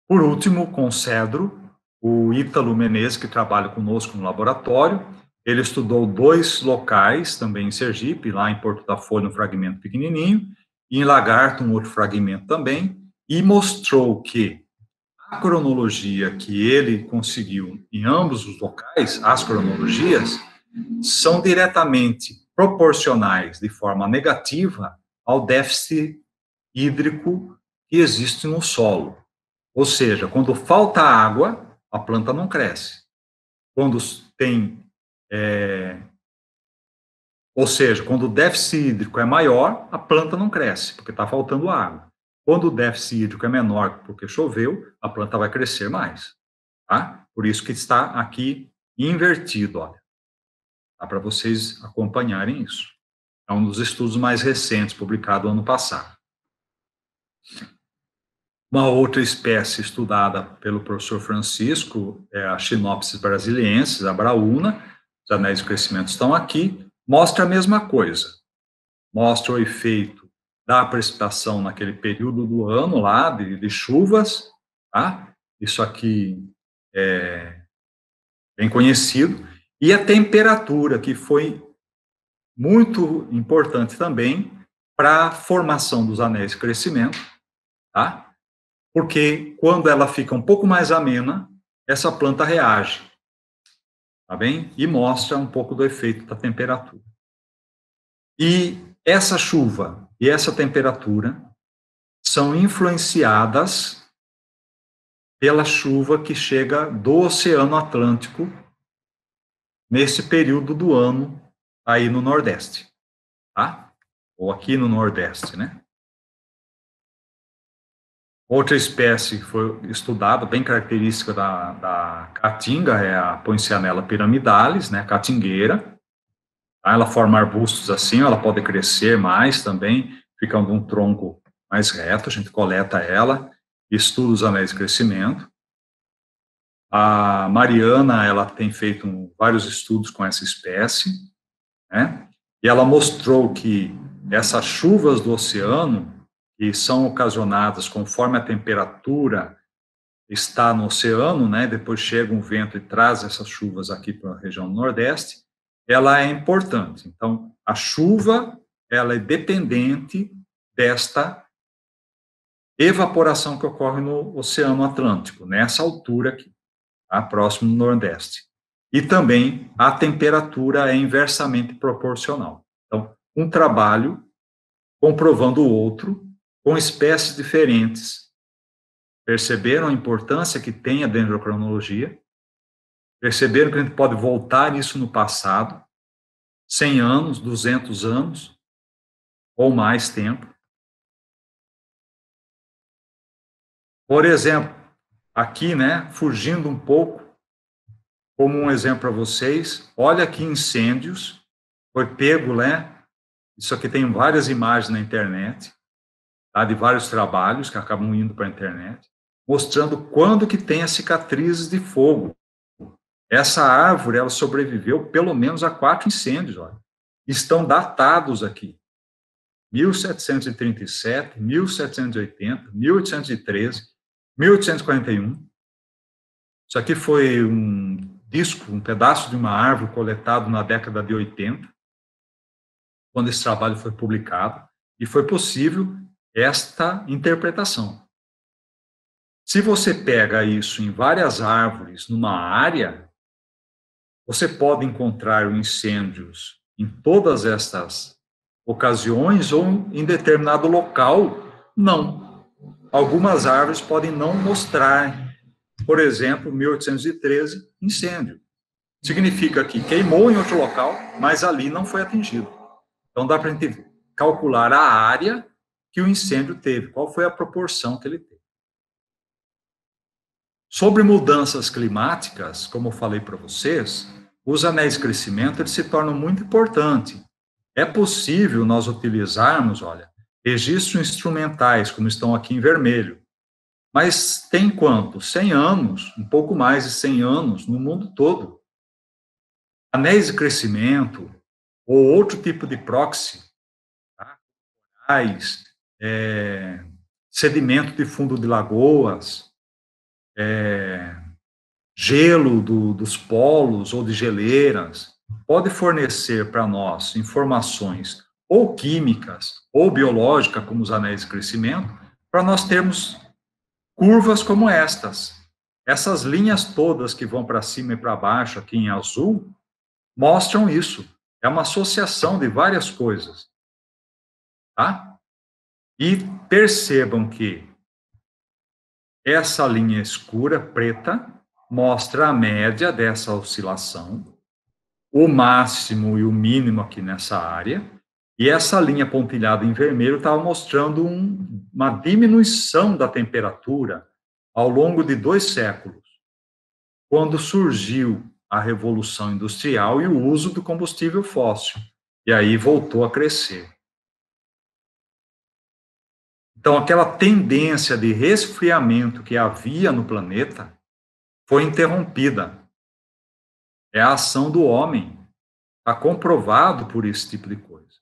Por último, com cedro, o Ítalo Menezes, que trabalha conosco no laboratório, ele estudou 2 locais, também em Sergipe, lá em Porto da Folha, um fragmento pequenininho, e em Lagarto, um outro fragmento também, e mostrou que a cronologia que ele conseguiu em ambos os locais, as cronologias, são diretamente proporcionais, de forma negativa, ao déficit hídrico que existe no solo. Ou seja, quando falta água, a planta não cresce. Quando tem, ou seja, quando o déficit hídrico é maior, a planta não cresce, porque está faltando água. Quando o déficit hídrico é menor, porque choveu, a planta vai crescer mais. Tá? Por isso que está aqui invertido, olha. Dá para vocês acompanharem isso. É um dos estudos mais recentes, publicado ano passado. Uma outra espécie estudada pelo professor Francisco é a Chinopsis brasiliensis, a braúna. Os anéis de crescimento estão aqui. Mostra a mesma coisa. Mostra o efeito da precipitação naquele período do ano lá, de chuvas. Tá? Isso aqui é bem conhecido. E a temperatura, que foi muito importante também para a formação dos anéis de crescimento, tá? Porque quando ela fica um pouco mais amena, essa planta reage, tá bem? E mostra um pouco do efeito da temperatura. E essa chuva e essa temperatura são influenciadas pela chuva que chega do Oceano Atlântico nesse período do ano aí no Nordeste, tá? Ou aqui no Nordeste, né? Outra espécie que foi estudada, bem característica da caatinga, é a Poincianella pyramidalis, né, caatingueira. Ela forma arbustos assim, ela pode crescer mais também, fica um tronco mais reto, a gente coleta ela, estuda os anéis de crescimento. A Mariana, ela tem feito vários estudos com essa espécie, né? E ela mostrou que essas chuvas do oceano, que são ocasionadas conforme a temperatura está no oceano, né? Depois chega um vento e traz essas chuvas aqui para a região do Nordeste, ela é importante. Então, a chuva, ela é dependente desta evaporação que ocorre no Oceano Atlântico, nessa altura aqui, tá? Próximo do Nordeste. E também a temperatura é inversamente proporcional. Então, um trabalho comprovando o outro com espécies diferentes. Perceberam a importância que tem a dendrocronologia? Perceberam que a gente pode voltar isso no passado, 100 anos, 200 anos, ou mais tempo. Por exemplo, aqui, né, fugindo um pouco, como um exemplo para vocês, olha aqui incêndios, foi pego, né, isso aqui tem várias imagens na internet, tá, de vários trabalhos que acabam indo para a internet, mostrando quando que tem as cicatrizes de fogo. Essa árvore, ela sobreviveu pelo menos a 4 incêndios, olha. Estão datados aqui. 1737, 1780, 1813, 1841. Isso aqui foi um disco, um pedaço de uma árvore coletado na década de 80, quando esse trabalho foi publicado, e foi possível esta interpretação. Se você pega isso em várias árvores, numa área, você pode encontrar incêndios em todas estas ocasiões ou em determinado local, não. Algumas árvores podem não mostrar, por exemplo, 1813, incêndio. Significa que queimou em outro local, mas ali não foi atingido. Então dá para a gente calcular a área que o incêndio teve, qual foi a proporção que ele teve. Sobre mudanças climáticas, como eu falei para vocês, os anéis de crescimento eles se tornam muito importantes. É possível nós utilizarmos, olha, registros instrumentais, como estão aqui em vermelho, mas tem quanto? 100 anos, um pouco mais de 100 anos no mundo todo. Anéis de crescimento ou outro tipo de proxy, tá? Sedimento de fundo de lagoas, gelo dos polos ou de geleiras, pode fornecer para nós informações ou químicas ou biológicas, como os anéis de crescimento, para nós termos curvas como estas. Essas linhas todas que vão para cima e para baixo, aqui em azul, mostram isso. É uma associação de várias coisas. Tá? E percebam que essa linha escura, preta, mostra a média dessa oscilação, o máximo e o mínimo aqui nessa área, e essa linha pontilhada em vermelho estava mostrando uma diminuição da temperatura ao longo de 2 séculos, quando surgiu a Revolução Industrial e o uso do combustível fóssil, e aí voltou a crescer. Então, aquela tendência de resfriamento que havia no planeta foi interrompida. É a ação do homem. Está comprovado por esse tipo de coisa.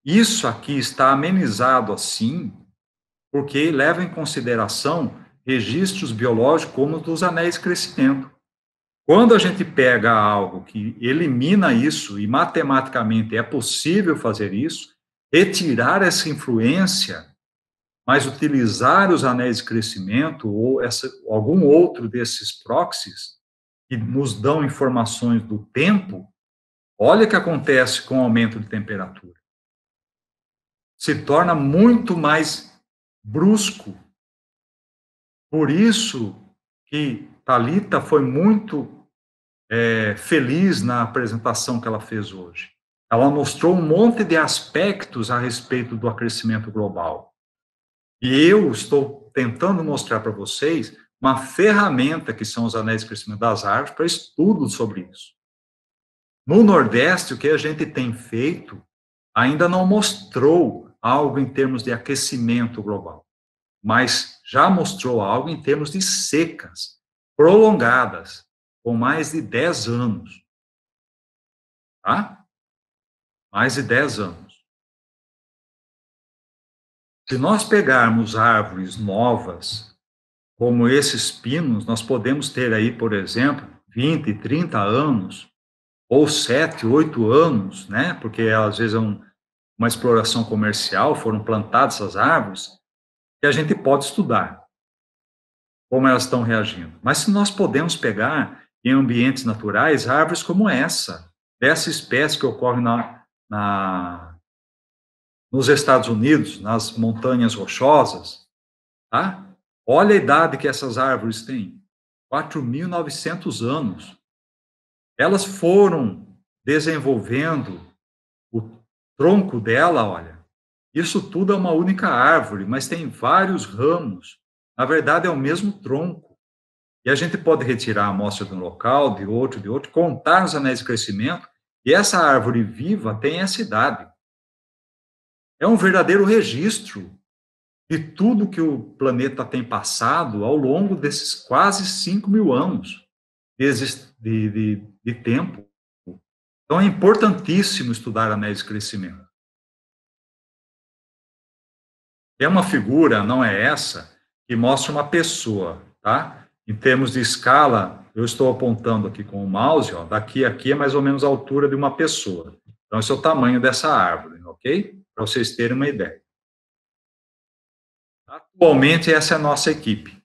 Isso aqui está amenizado assim, porque leva em consideração registros biológicos como os dos anéis de crescimento. Quando a gente pega algo que elimina isso, e matematicamente é possível fazer isso, retirar essa influência, mas utilizar os anéis de crescimento ou algum outro desses proxies que nos dão informações do tempo, olha o que acontece com o aumento de temperatura. Se torna muito mais brusco. Por isso que Thalita foi muito feliz na apresentação que ela fez hoje. Ela mostrou um monte de aspectos a respeito do aquecimento global. E eu estou tentando mostrar para vocês uma ferramenta que são os anéis de crescimento das árvores para estudo sobre isso. No Nordeste, o que a gente tem feito ainda não mostrou algo em termos de aquecimento global, mas já mostrou algo em termos de secas prolongadas, com mais de 10 anos. Tá? Mais de 10 anos. Se nós pegarmos árvores novas, como esses pinos, nós podemos ter aí, por exemplo, 20, 30 anos, ou 7, 8 anos, né? Porque às vezes é uma exploração comercial, foram plantadas essas árvores, e a gente pode estudar como elas estão reagindo. Mas se nós podemos pegar em ambientes naturais árvores como dessa espécie que ocorre nos Estados Unidos, nas montanhas rochosas, tá? Olha a idade que essas árvores têm, 4.900 anos. Elas foram desenvolvendo o tronco dela, olha, isso tudo é uma única árvore, mas tem vários ramos. Na verdade, é o mesmo tronco. E a gente pode retirar a amostra de um local, de outro, contar os anéis de crescimento, e essa árvore viva tem essa idade. É um verdadeiro registro de tudo que o planeta tem passado ao longo desses quase 5.000 anos de tempo. Então, é importantíssimo estudar anéis de crescimento. É uma figura, não é essa, que mostra uma pessoa, tá? Em termos de escala, eu estou apontando aqui com o mouse, ó, daqui a aqui é mais ou menos a altura de uma pessoa. Então, esse é o tamanho dessa árvore, ok? Para vocês terem uma ideia. Atualmente, essa é a nossa equipe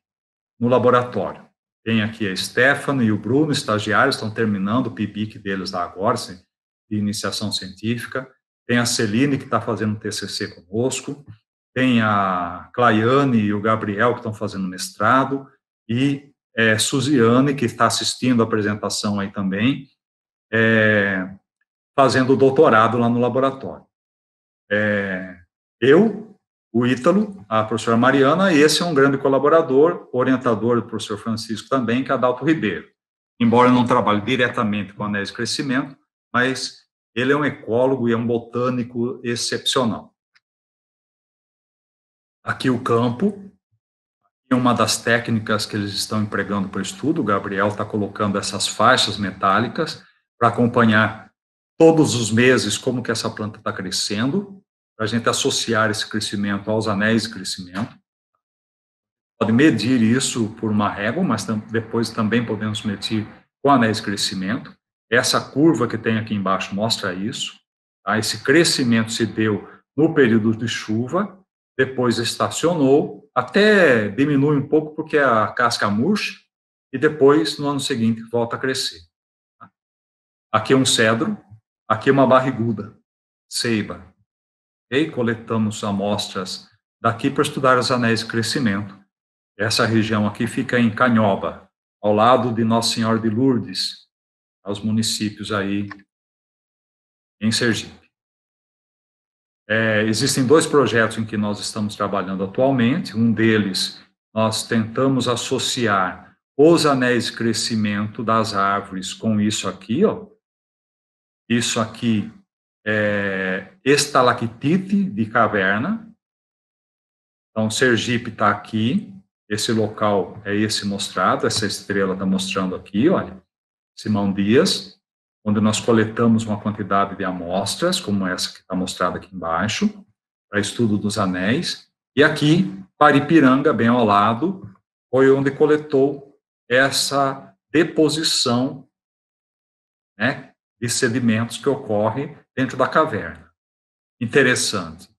no laboratório. Tem aqui a Stefano e o Bruno, estagiários, estão terminando o PIBIC deles lá agora, de iniciação científica. Tem a Celine, que está fazendo um TCC conosco. Tem a Claiane e o Gabriel, que estão fazendo mestrado. E Suziane, que está assistindo a apresentação aí também, fazendo doutorado lá no laboratório. O Ítalo, a professora Mariana, e esse é um grande colaborador, orientador do professor Francisco também, que é Adalto Ribeiro. Embora eu não trabalhe diretamente com anéis de crescimento, mas ele é um ecólogo e é um botânico excepcional. Aqui o campo, uma das técnicas que eles estão empregando para o estudo, o Gabriel está colocando essas faixas metálicas para acompanhar todos os meses como que essa planta está crescendo, para a gente associar esse crescimento aos anéis de crescimento. Pode medir isso por uma régua, mas depois também podemos medir com anéis de crescimento. Essa curva que tem aqui embaixo mostra isso. Tá? Esse crescimento se deu no período de chuva, depois estacionou, até diminui um pouco porque a casca murcha, e depois, no ano seguinte, volta a crescer. Tá? Aqui é um cedro, aqui é uma barriguda, ceiba. E coletamos amostras daqui para estudar os anéis de crescimento. Essa região aqui fica em Canhoba, ao lado de Nossa Senhora de Lourdes, aos municípios aí em Sergipe. Existem 2 projetos em que nós estamos trabalhando atualmente. Um deles, nós tentamos associar os anéis de crescimento das árvores com isso aqui, ó. Isso aqui estalactite de caverna. Então, Sergipe está aqui, esse local é esse mostrado, essa estrela está mostrando aqui, olha, Simão Dias, onde nós coletamos uma quantidade de amostras, como essa que está mostrada aqui embaixo, para estudo dos anéis, e aqui, Paripiranga, bem ao lado, foi onde coletou essa deposição, né, de sedimentos que ocorre dentro da caverna. Interessante.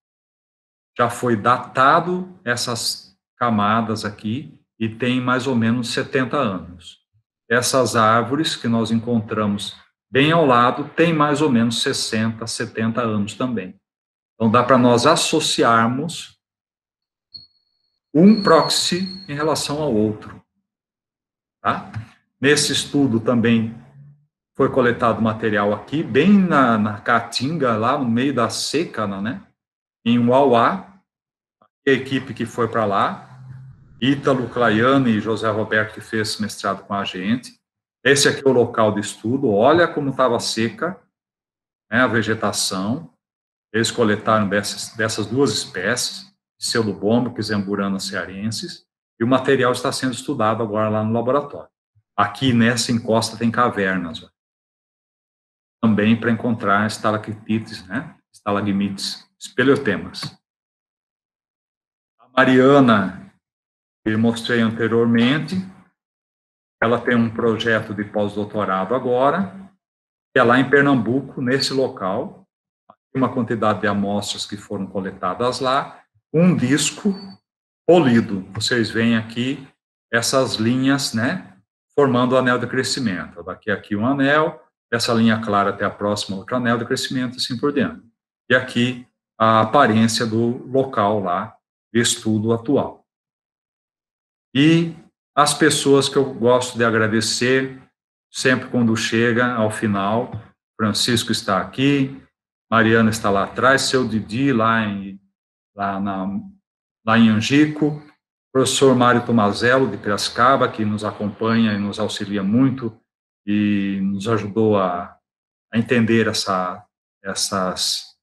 Já foi datado essas camadas aqui e tem mais ou menos 70 anos. Essas árvores que nós encontramos bem ao lado têm mais ou menos 60, 70 anos também. Então, dá para nós associarmos um proxy em relação ao outro. Tá? Nesse estudo também foi coletado material aqui, bem na caatinga, lá no meio da seca, né? Em Uauá, e a equipe que foi para lá, Ítalo, Claiane e José Roberto, que fez mestrado com a gente. Esse aqui é o local de estudo, olha como estava seca, né, a vegetação. Eles coletaram dessas duas espécies, Pseudobombo e Zamburana cearensis, e o material está sendo estudado agora lá no laboratório. Aqui nessa encosta tem cavernas, ó, também para encontrar estalactites, né, estalagmites, espeleotemas. A Mariana, que eu mostrei anteriormente, ela tem um projeto de pós-doutorado agora, que é lá em Pernambuco, nesse local, uma quantidade de amostras que foram coletadas lá, um disco polido. Vocês veem aqui essas linhas, né, formando o anel de crescimento. Daqui aqui um anel, essa linha clara até a próxima outro anel de crescimento, assim por diante. E aqui a aparência do local lá de estudo atual. E as pessoas que eu gosto de agradecer, sempre quando chega ao final, Francisco está aqui, Mariana está lá atrás, seu Didi lá em Angico, professor Mário Tomazello, de Piracicaba, que nos acompanha e nos auxilia muito e nos ajudou a entender essas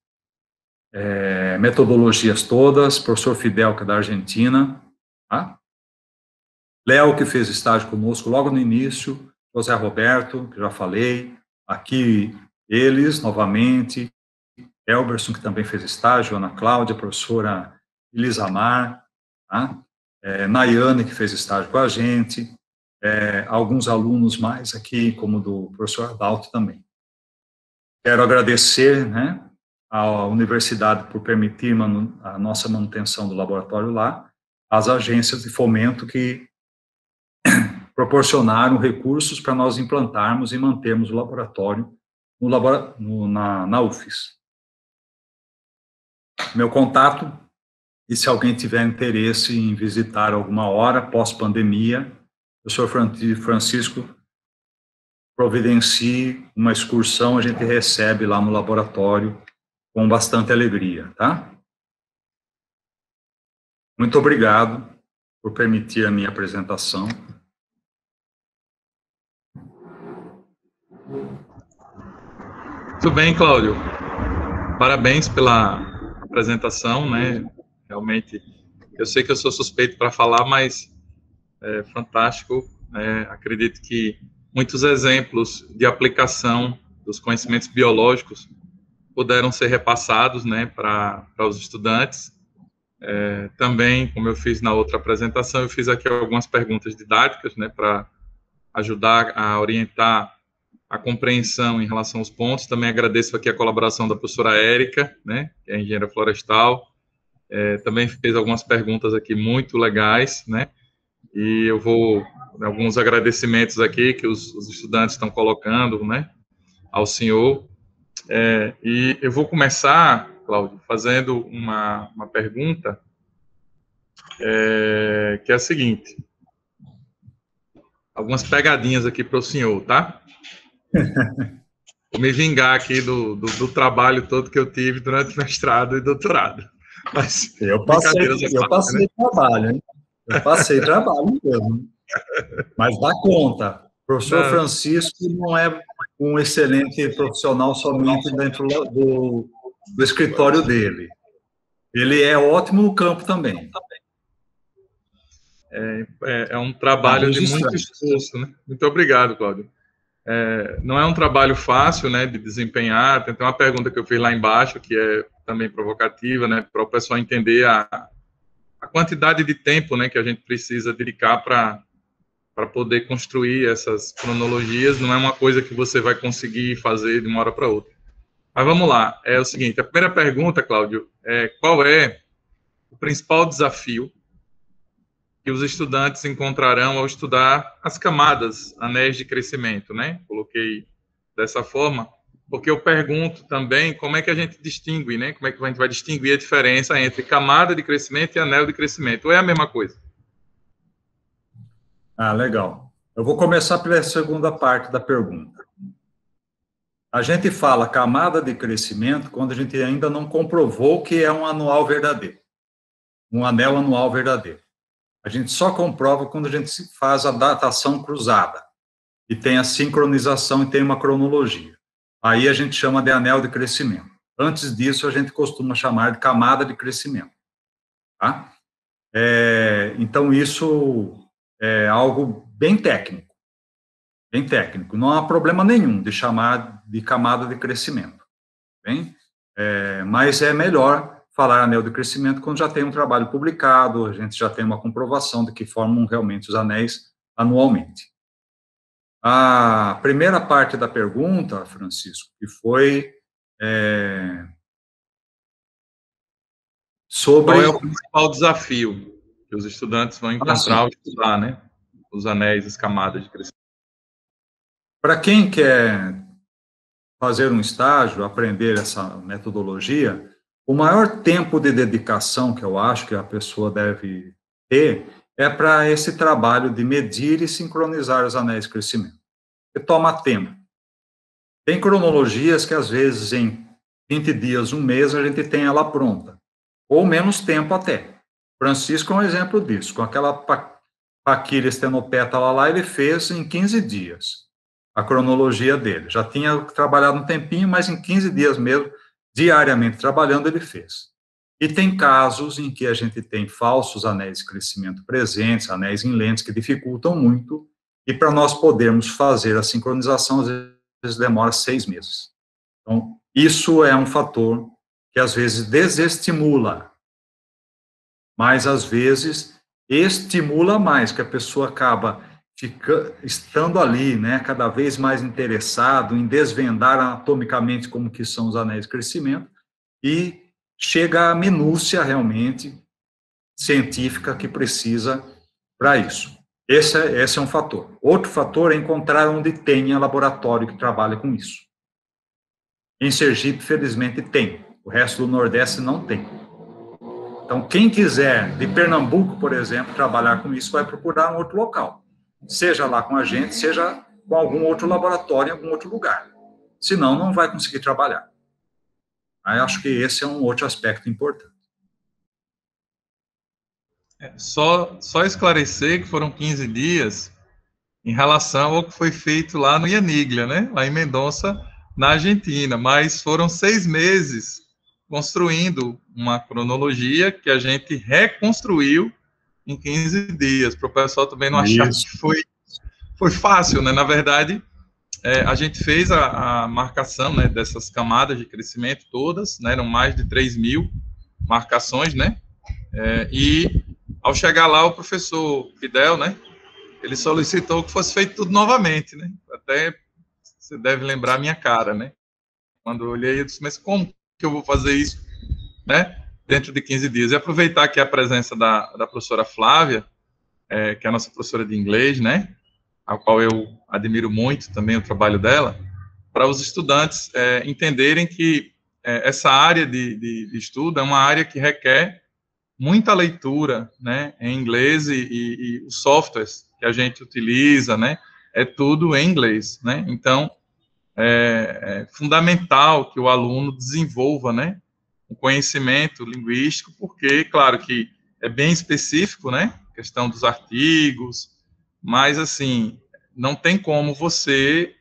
metodologias todas, professor Fidel, que é da Argentina, tá? Léo, que fez estágio conosco logo no início, José Roberto, que já falei, aqui eles, novamente, Elberson, que também fez estágio, Ana Cláudia, professora Elisamar, tá? Nayane, que fez estágio com a gente, alguns alunos mais aqui, como do professor Adalto também. Quero agradecer, né, à universidade por permitir a nossa manutenção do laboratório lá, às agências de fomento que proporcionaram recursos para nós implantarmos e mantermos o laboratório na UFES. Meu contato, e se alguém tiver interesse em visitar alguma hora, pós-pandemia, o senhor Francisco providencie uma excursão, a gente recebe lá no laboratório com bastante alegria, tá? Muito obrigado por permitir a minha apresentação. Muito bem, Cláudio. Parabéns pela apresentação, né? Realmente, eu sei que eu sou suspeito para falar, mas é fantástico. Acredito que muitos exemplos de aplicação dos conhecimentos biológicos puderam ser repassados, né, para os estudantes. Também, como eu fiz na outra apresentação, eu fiz aqui algumas perguntas didáticas, né, para ajudar a orientar a compreensão em relação aos pontos. Também agradeço aqui a colaboração da professora Érica, né, que é engenheira florestal. Também fez algumas perguntas aqui muito legais, né, e eu vou, alguns agradecimentos aqui que os estudantes estão colocando, né, ao senhor. E eu vou começar, Cláudio, fazendo uma pergunta, que é a seguinte, algumas pegadinhas aqui para o senhor, tá? Vou me vingar aqui do trabalho todo que eu tive durante mestrado e doutorado. Mas, eu passei né? Trabalho, hein? Eu passei trabalho mesmo. Mas dá conta. O professor Francisco não é um excelente profissional somente dentro do escritório dele. Ele é ótimo no campo também. É um trabalho de muito esforço, né? Muito obrigado, Cláudio. Não é um trabalho fácil, né, de desempenhar. Tem uma pergunta que eu fiz lá embaixo, que é também provocativa, né, para o pessoal entender a quantidade de tempo, né, que a gente precisa dedicar para poder construir essas cronologias. Não é uma coisa que você vai conseguir fazer de uma hora para outra. Mas vamos lá. É o seguinte, a primeira pergunta, Cláudio, qual é o principal desafio que os estudantes encontrarão ao estudar as camadas, anéis de crescimento, né? Coloquei dessa forma, porque eu pergunto também como é que a gente distingue, né? Como é que a gente vai distinguir a diferença entre camada de crescimento e anel de crescimento? Ou é a mesma coisa? Legal. Eu vou começar pela segunda parte da pergunta. A gente fala camada de crescimento quando a gente ainda não comprovou que é um anual verdadeiro. um anel anual verdadeiro. A gente só comprova quando a gente faz a datação cruzada, e tem a sincronização e tem uma cronologia. Aí a gente chama de anel de crescimento. Antes disso, a gente costuma chamar de camada de crescimento. Tá? Então, isso é algo bem técnico. Bem técnico. Não há problema nenhum de chamar de camada de crescimento. Bem? Mas é melhor falar anel de crescimento quando já tem um trabalho publicado, a gente já tem uma comprovação de que formam realmente os anéis anualmente. A primeira parte da pergunta, Francisco, que foi sobre... Qual é o principal desafio que os estudantes vão encontrar ao estudar, né? Os anéis, as camadas de crescimento. Para quem quer fazer um estágio, aprender essa metodologia, o maior tempo de dedicação que eu acho que a pessoa deve ter é para esse trabalho de medir e sincronizar os anéis de crescimento. Porque toma tempo. Tem cronologias que, às vezes, em 20 dias, um mês, a gente tem ela pronta. Ou menos tempo até. Francisco é um exemplo disso. Com aquela paquilha estenopétala lá, ele fez em 15 dias a cronologia dele. Já tinha trabalhado um tempinho, mas em 15 dias mesmo, diariamente trabalhando, ele fez. E tem casos em que a gente tem falsos anéis de crescimento presentes, anéis em lentes, que dificultam muito, e para nós podermos fazer a sincronização, às vezes demora 6 meses. Então, isso é um fator que às vezes desestimula, mas às vezes estimula mais, que a pessoa acaba estando ali, né, cada vez mais interessado em desvendar anatomicamente como que são os anéis de crescimento, e chega à minúcia realmente científica que precisa para isso. Esse é um fator. Outro fator é encontrar onde tenha laboratório que trabalha com isso. Em Sergipe, felizmente, tem. O resto do Nordeste não tem. Então, quem quiser, de Pernambuco, por exemplo, trabalhar com isso, vai procurar um outro local. Seja lá com a gente, seja com algum outro laboratório em algum outro lugar. Senão, não vai conseguir trabalhar. Aí, acho que esse é um outro aspecto importante. Só esclarecer que foram 15 dias em relação ao que foi feito lá no Ianiglia, né? Lá em Mendonça, na Argentina. Mas foram 6 meses construindo uma cronologia que a gente reconstruiu em 15 dias, para o pessoal também não achar que foi fácil, né? Na verdade, a gente fez a marcação, né, dessas camadas de crescimento todas, né? Eram mais de 3.000 marcações, né? E ao chegar lá, o professor Fidel, né, ele solicitou que fosse feito tudo novamente, né? Até você deve lembrar a minha cara, né? Quando eu olhei, eu disse, mas como que eu vou fazer isso, né? Dentro de 15 dias. E aproveitar aqui a presença da professora Flávia, que é a nossa professora de inglês, né? A qual eu admiro muito também o trabalho dela, para os estudantes entenderem que essa área de estudo é uma área que requer muita leitura, né, em inglês, e os softwares que a gente utiliza, né, é tudo em inglês, né, então é fundamental que o aluno desenvolva, né, o conhecimento linguístico, porque, claro que é bem específico, né, questão dos artigos, mas, assim, não tem como você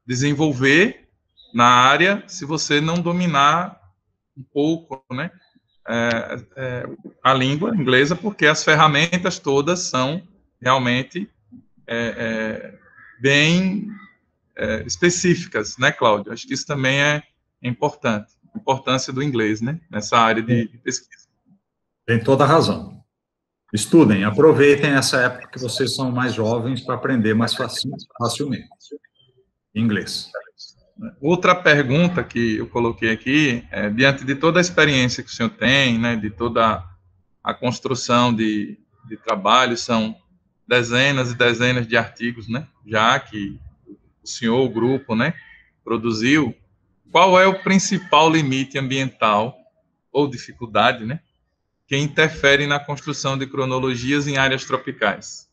desenvolver na área se você não dominar um pouco, né, a língua inglesa, porque as ferramentas todas são realmente bem específicas, né, Cláudio? Acho que isso também é importante, a importância do inglês, né, nessa área de pesquisa. Tem toda a razão. Estudem, aproveitem essa época que vocês são mais jovens para aprender mais facilmente inglês. Outra pergunta que eu coloquei aqui, diante de toda a experiência que o senhor tem, né, de toda a construção de trabalho, são dezenas e dezenas de artigos, né, já que o senhor, o grupo, né, produziu, qual é o principal limite ambiental ou dificuldade, né, que interfere na construção de cronologias em áreas tropicais?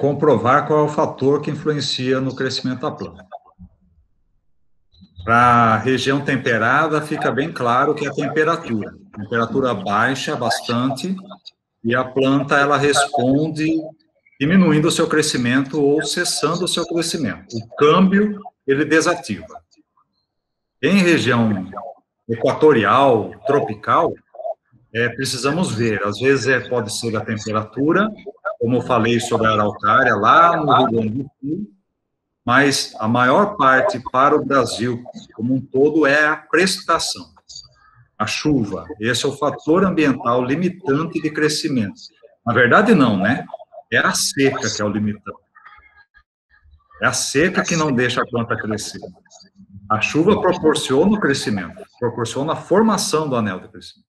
Comprovar qual é o fator que influencia no crescimento da planta. Para a região temperada, fica bem claro que é a temperatura. A temperatura baixa bastante e a planta, ela responde diminuindo o seu crescimento ou cessando o seu crescimento. O câmbio, ele desativa. Em região equatorial, tropical, precisamos ver. Às vezes pode ser a temperatura, como eu falei sobre a araucária, lá no Rio Grande do Sul, mas a maior parte para o Brasil como um todo é a precipitação, a chuva. Esse é o fator ambiental limitante de crescimento. Na verdade, não, né? É a seca que é o limitante. É a seca que não deixa a planta crescer. A chuva proporciona o crescimento, proporciona a formação do anel de crescimento.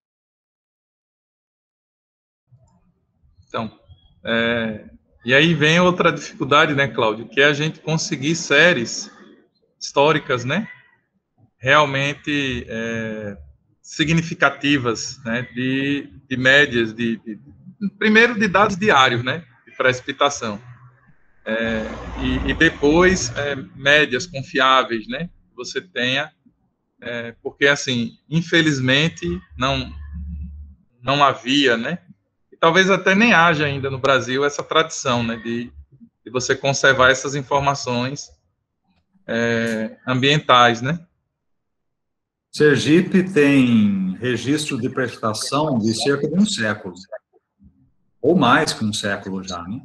Então, e aí vem outra dificuldade, né, Cláudio, que é a gente conseguir séries históricas, né, realmente significativas, né, de médias, primeiro de dados diários, né, de precipitação, e depois médias confiáveis, né, que você tenha, porque, assim, infelizmente, não havia, né, e talvez até nem haja ainda no Brasil essa tradição, né, de você conservar essas informações ambientais, né? Sergipe tem registro de precipitação de cerca de um século, ou mais que um século já, né?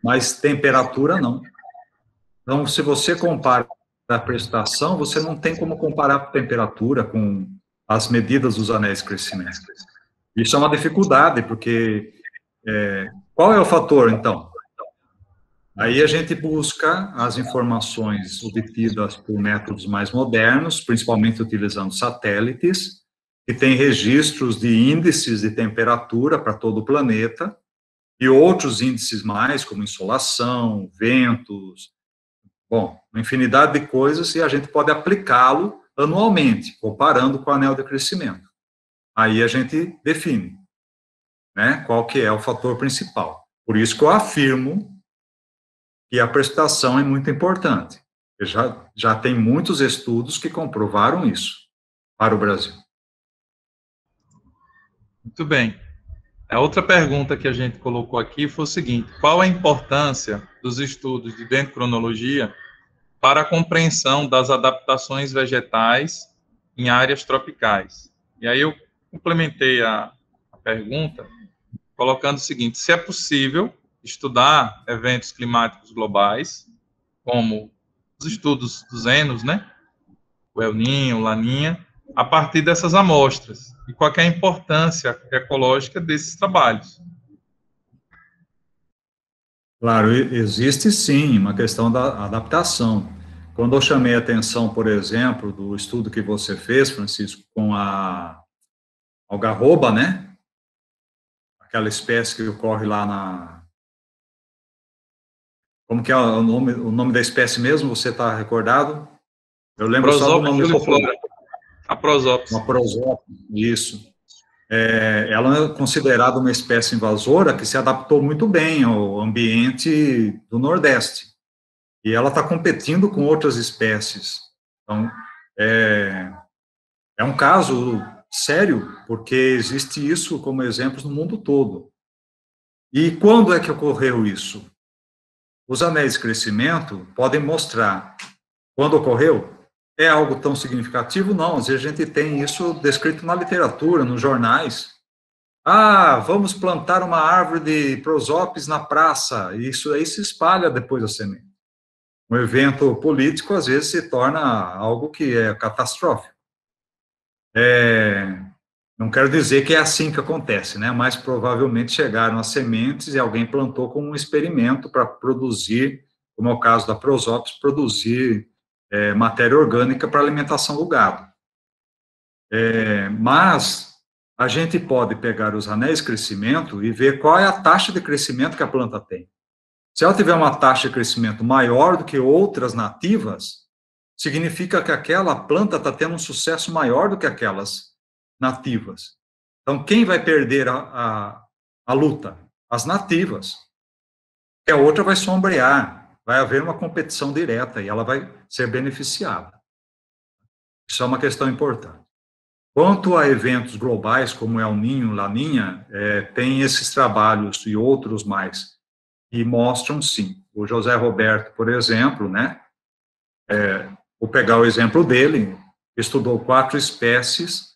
Mas temperatura não. Então, se você compara a precipitação, você não tem como comparar a temperatura com as medidas dos anéis de crescimento. Isso é uma dificuldade, porque qual é o fator, então? Aí a gente busca as informações obtidas por métodos mais modernos, principalmente utilizando satélites, que têm registros de índices de temperatura para todo o planeta, e outros índices mais, como insolação, ventos, bom, uma infinidade de coisas, e a gente pode aplicá-lo anualmente, comparando com o anel de crescimento. Aí a gente define, né, qual que é o fator principal. Por isso que eu afirmo que a precipitação é muito importante. Já tem muitos estudos que comprovaram isso para o Brasil. Muito bem. A outra pergunta que a gente colocou aqui foi o seguinte: qual a importância dos estudos de dendrocronologia para a compreensão das adaptações vegetais em áreas tropicais? E aí eu complementei a pergunta colocando o seguinte: se é possível estudar eventos climáticos globais, como os estudos dos Enos, né, o El Niño, o Laninha, a partir dessas amostras, e qual é a importância ecológica desses trabalhos. Claro, existe sim uma questão da adaptação. Quando eu chamei a atenção, por exemplo, do estudo que você fez, Francisco, com a algarroba, né? Aquela espécie que ocorre lá na... Como que é o nome da espécie mesmo? Você está recordado? Eu lembro só do nome popular. A prosópis. Uma prosópis, isso. Ela é considerada uma espécie invasora que se adaptou muito bem ao ambiente do Nordeste. E ela está competindo com outras espécies. Então, é um caso sério, porque existe isso como exemplos no mundo todo. E quando é que ocorreu isso? Os anéis de crescimento podem mostrar quando ocorreu. É algo tão significativo? Não, às vezes a gente tem isso descrito na literatura, nos jornais. Ah, vamos plantar uma árvore de prosópis na praça. Isso aí se espalha depois da semente. Um evento político, às vezes, se torna algo que é catastrófico. Não quero dizer que é assim que acontece, né? Mas provavelmente chegaram as sementes e alguém plantou como um experimento para produzir, como é o caso da prosópis, produzir matéria orgânica para alimentação do gado. Mas a gente pode pegar os anéis de crescimento e ver qual é a taxa de crescimento que a planta tem. Se ela tiver uma taxa de crescimento maior do que outras nativas, significa que aquela planta está tendo um sucesso maior do que aquelas nativas. Então, quem vai perder a luta? As nativas. E a outra vai sombrear, vai haver uma competição direta e ela vai ser beneficiada. Isso é uma questão importante. Quanto a eventos globais, como El Niño, Laninha, tem esses trabalhos e outros mais que mostram, sim. O José Roberto, por exemplo, né, vou pegar o exemplo dele, estudou 4 espécies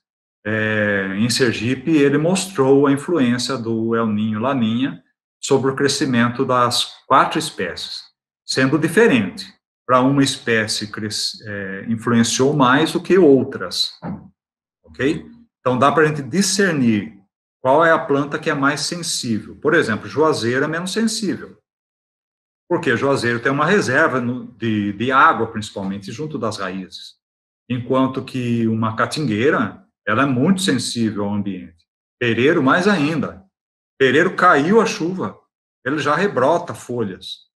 em Sergipe, e ele mostrou a influência do El Niño, Laninha sobre o crescimento das 4 espécies, sendo diferente. Para uma espécie influenciou mais do que outras, ok? Então, dá para a gente discernir qual é a planta que é mais sensível. Por exemplo, juazeiro é menos sensível, porque juazeiro tem uma reserva de água, principalmente, junto das raízes, enquanto que uma catingueira, ela é muito sensível ao ambiente. Pereiro, mais ainda. Pereiro caiu a chuva, ele já rebrota folhas.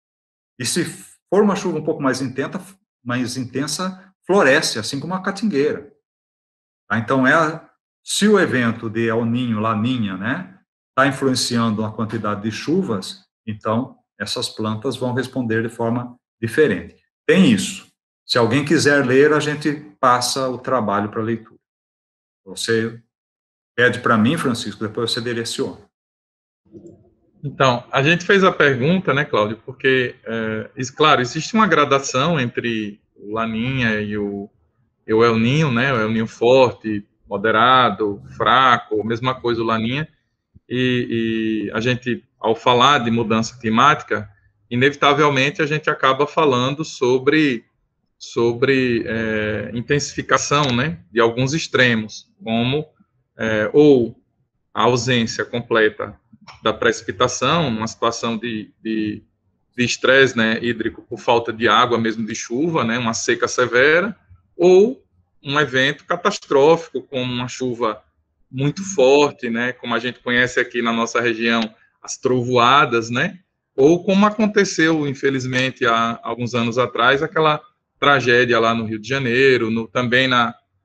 E se for uma chuva um pouco mais intensa, floresce, assim como a catingueira. Tá? Então, se o evento de El Niño, Laninha, né, está influenciando a quantidade de chuvas, então essas plantas vão responder de forma diferente. Tem isso. Se alguém quiser ler, a gente passa o trabalho para leitura. Você pede para mim, Francisco, depois você direciona. Então, a gente fez a pergunta, né, Cláudio, porque, claro, existe uma gradação entre o Laninha e o El Niño, né, o El Niño forte, moderado, fraco, mesma coisa o Laninha, e a gente, ao falar de mudança climática, inevitavelmente a gente acaba falando sobre intensificação, né, de alguns extremos, como ou a ausência completa da precipitação, uma situação de estresse, né, hídrico por falta de água, mesmo de chuva, né, uma seca severa, ou um evento catastrófico, como uma chuva muito forte, né, como a gente conhece aqui na nossa região, as trovoadas, né, ou como aconteceu, infelizmente, há alguns anos atrás, aquela tragédia lá no Rio de Janeiro, também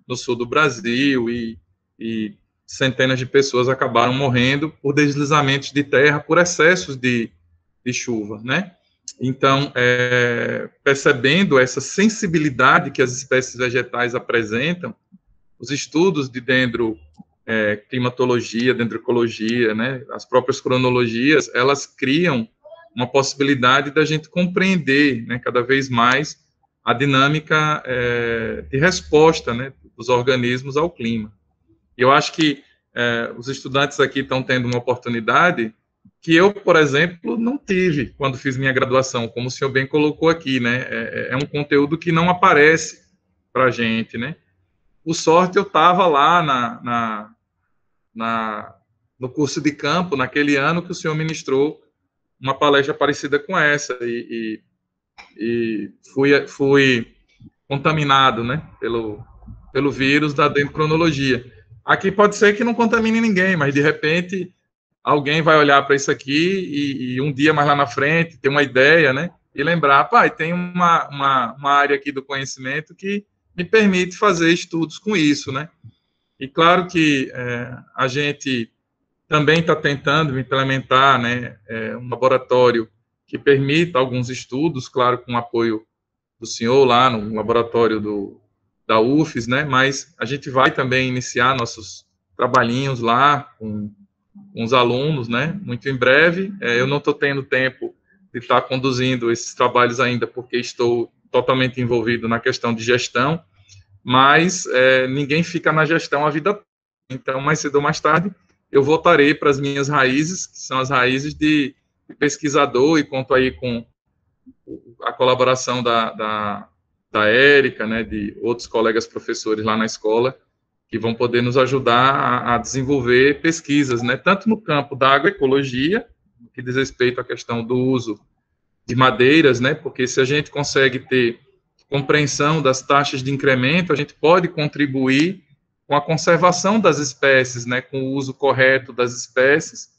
no sul do Brasil, e centenas de pessoas acabaram morrendo por deslizamentos de terra, por excessos de chuva, né? Então, percebendo essa sensibilidade que as espécies vegetais apresentam, os estudos de climatologia, dendricologia, né, as próprias cronologias, elas criam uma possibilidade da gente compreender, né, cada vez mais a dinâmica de resposta, né, dos organismos ao clima. E eu acho que os estudantes aqui estão tendo uma oportunidade que eu, por exemplo, não tive quando fiz minha graduação, como o senhor bem colocou aqui, né? É um conteúdo que não aparece para a gente, né? Por sorte, eu estava lá no curso de campo, naquele ano que o senhor ministrou uma palestra parecida com essa, e fui contaminado, né, pelo vírus da dendrocronologia. Aqui pode ser que não contamine ninguém, mas de repente alguém vai olhar para isso aqui e um dia mais lá na frente ter uma ideia, né, e lembrar, pai, tem uma área aqui do conhecimento que me permite fazer estudos com isso, né. E claro que a gente também está tentando implementar, né, um laboratório que permita alguns estudos, claro, com o apoio do senhor lá no laboratório da UFES, né, mas a gente vai também iniciar nossos trabalhinhos lá com os alunos, né, muito em breve. Eu não estou tendo tempo de estar conduzindo esses trabalhos ainda, porque estou totalmente envolvido na questão de gestão, mas ninguém fica na gestão a vida toda. Então, mais cedo ou mais tarde, eu voltarei para as minhas raízes, que são as raízes de pesquisador, e conto aí com a colaboração da Érica, né, de outros colegas professores lá na escola, que vão poder nos ajudar a desenvolver pesquisas, né, tanto no campo da agroecologia, que diz respeito à questão do uso de madeiras, né, porque se a gente consegue ter compreensão das taxas de incremento, a gente pode contribuir com a conservação das espécies, né, com o uso correto das espécies,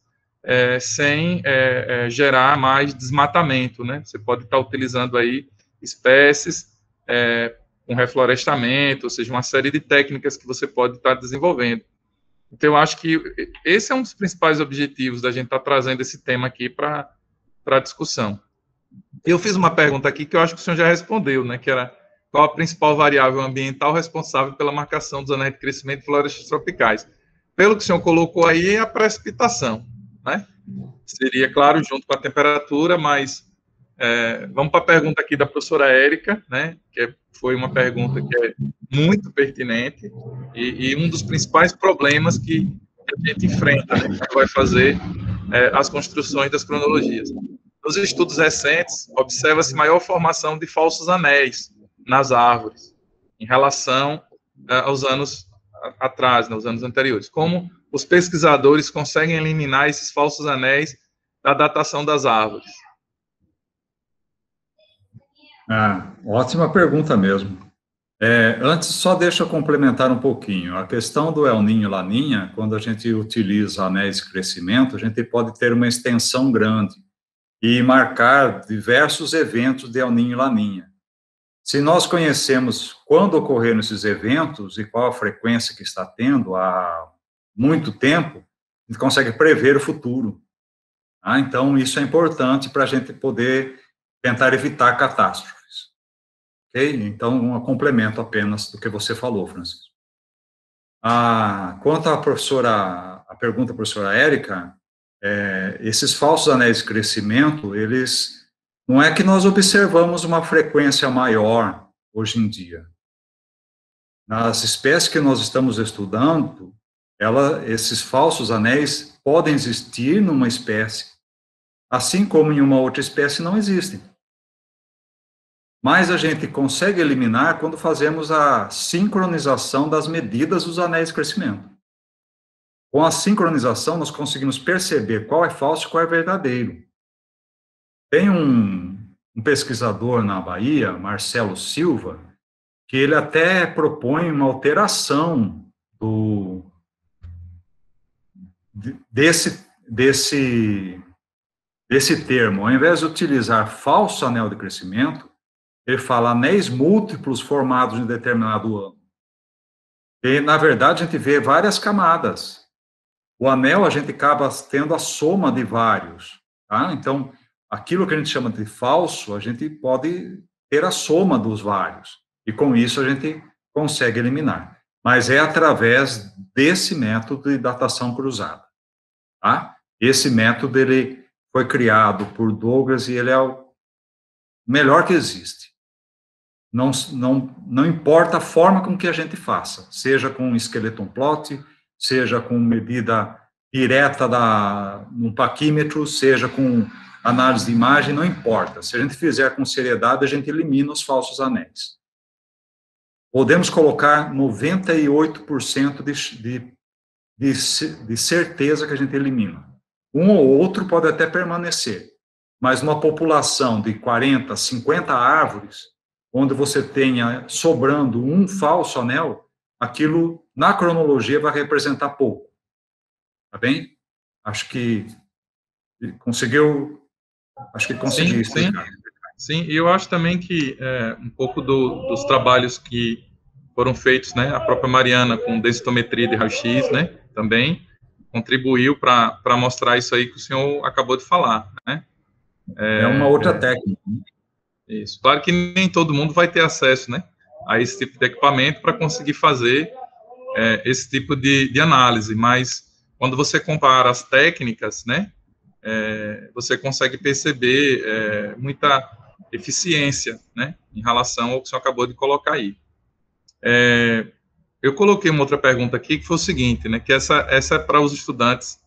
sem gerar mais desmatamento, né? Você pode estar utilizando aí espécies com reflorestamento, ou seja, uma série de técnicas que você pode estar desenvolvendo. Então, eu acho que esse é um dos principais objetivos da gente estar trazendo esse tema aqui para a discussão. Eu fiz uma pergunta aqui que eu acho que o senhor já respondeu, né? Que era qual a principal variável ambiental responsável pela marcação dos anéis de crescimento de florestas tropicais? Pelo que o senhor colocou aí, é a precipitação, né? Seria, claro, junto com a temperatura, mas vamos para a pergunta aqui da professora Érica, né? Que foi uma pergunta que é muito pertinente e um dos principais problemas que a gente enfrenta, né? Quando vai fazer as construções das cronologias. Nos estudos recentes, observa-se maior formação de falsos anéis nas árvores, em relação aos anos atrás, né, os anos anteriores. Como os pesquisadores conseguem eliminar esses falsos anéis da datação das árvores? Ótima pergunta mesmo. Antes, só deixa eu complementar um pouquinho. A questão do El Niño e La Niña, quando a gente utiliza anéis de crescimento, a gente pode ter uma extensão grande e marcar diversos eventos de El Niño e La Niña. Se nós conhecemos quando ocorreram esses eventos e qual a frequência que está tendo há muito tempo, a gente consegue prever o futuro. Então, isso é importante para a gente poder tentar evitar catástrofes. Ok? Então, um complemento apenas do que você falou, Francisco. Quanto à pergunta da professora Érica, esses falsos anéis de crescimento, eles, não é que nós observamos uma frequência maior hoje em dia. Nas espécies que nós estamos estudando, esses falsos anéis podem existir numa espécie, assim como em uma outra espécie não existem. Mas a gente consegue eliminar quando fazemos a sincronização das medidas dos anéis de crescimento. Com a sincronização, nós conseguimos perceber qual é falso e qual é verdadeiro. Tem um pesquisador na Bahia, Marcelo Silva, que ele até propõe uma alteração desse termo. Ao invés de utilizar falso anel de crescimento, ele fala anéis múltiplos formados em determinado ano. E, na verdade, a gente vê várias camadas. O anel, a gente acaba tendo a soma de vários. Tá? Então, aquilo que a gente chama de falso, a gente pode ter a soma dos vários. E, com isso, a gente consegue eliminar. Mas é através desse método de datação cruzada. Tá? Esse método, ele foi criado por Douglas e ele é o melhor que existe. Não importa a forma com que a gente faça, seja com skeleton plot, seja com medida direta no paquímetro, seja com análise de imagem, não importa. Se a gente fizer com seriedade, a gente elimina os falsos anéis. Podemos colocar 98% de certeza que a gente elimina. Um ou outro pode até permanecer, mas numa população de 40, 50 árvores, onde você tenha sobrando um falso anel, aquilo, na cronologia, vai representar pouco. Tá bem? Acho que consegui explicar. Sim, e eu acho também que um pouco dos trabalhos que foram feitos, né, a própria Mariana com densitometria de raio-x, né, também contribuiu para mostrar isso aí que o senhor acabou de falar, né? É uma outra técnica. Isso. Claro que nem todo mundo vai ter acesso, né, a esse tipo de equipamento para conseguir fazer esse tipo de análise, mas quando você compara as técnicas, né, você consegue perceber muita eficiência, né, em relação ao que o senhor acabou de colocar aí. Eu coloquei uma outra pergunta aqui, que foi o seguinte, né, que essa é para os estudantes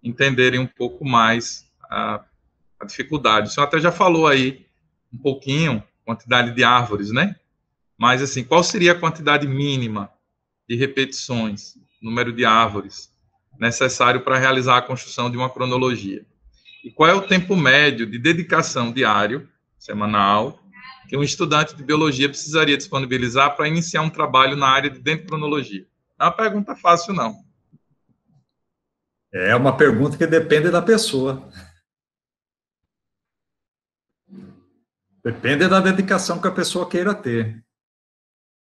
entenderem um pouco mais a dificuldade. O senhor até já falou aí um pouquinho, quantidade de árvores, né? Mas, assim, qual seria a quantidade mínima de repetições, número de árvores, necessário para realizar a construção de uma cronologia? E qual é o tempo médio de dedicação diário, semanal, que um estudante de biologia precisaria disponibilizar para iniciar um trabalho na área de dendrocronologia? Não é uma pergunta fácil, não. É uma pergunta que depende da pessoa. Depende da dedicação que a pessoa queira ter.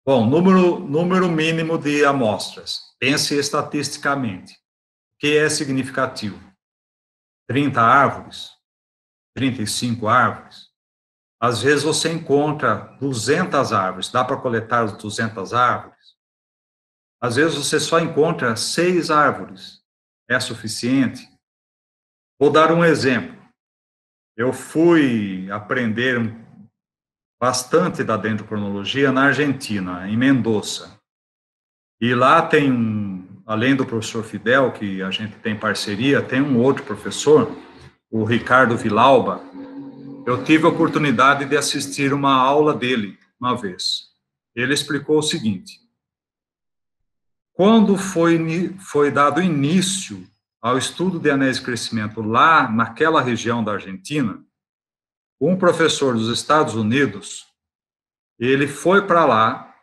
Bom, número mínimo de amostras. Pense estatisticamente. O que é significativo? 30 árvores? 35 árvores? Às vezes você encontra 200 árvores, dá para coletar as 200 árvores? Às vezes você só encontra 6 árvores, é suficiente? Vou dar um exemplo. Eu fui aprender bastante da dendrocronologia na Argentina, em Mendoza. E lá tem além do professor Fidel, que a gente tem parceria, tem um outro professor, o Ricardo Villalba. Eu tive a oportunidade de assistir uma aula dele uma vez. Ele explicou o seguinte: quando foi dado início ao estudo de anéis de crescimento lá naquela região da Argentina, um professor dos Estados Unidos, ele foi para lá,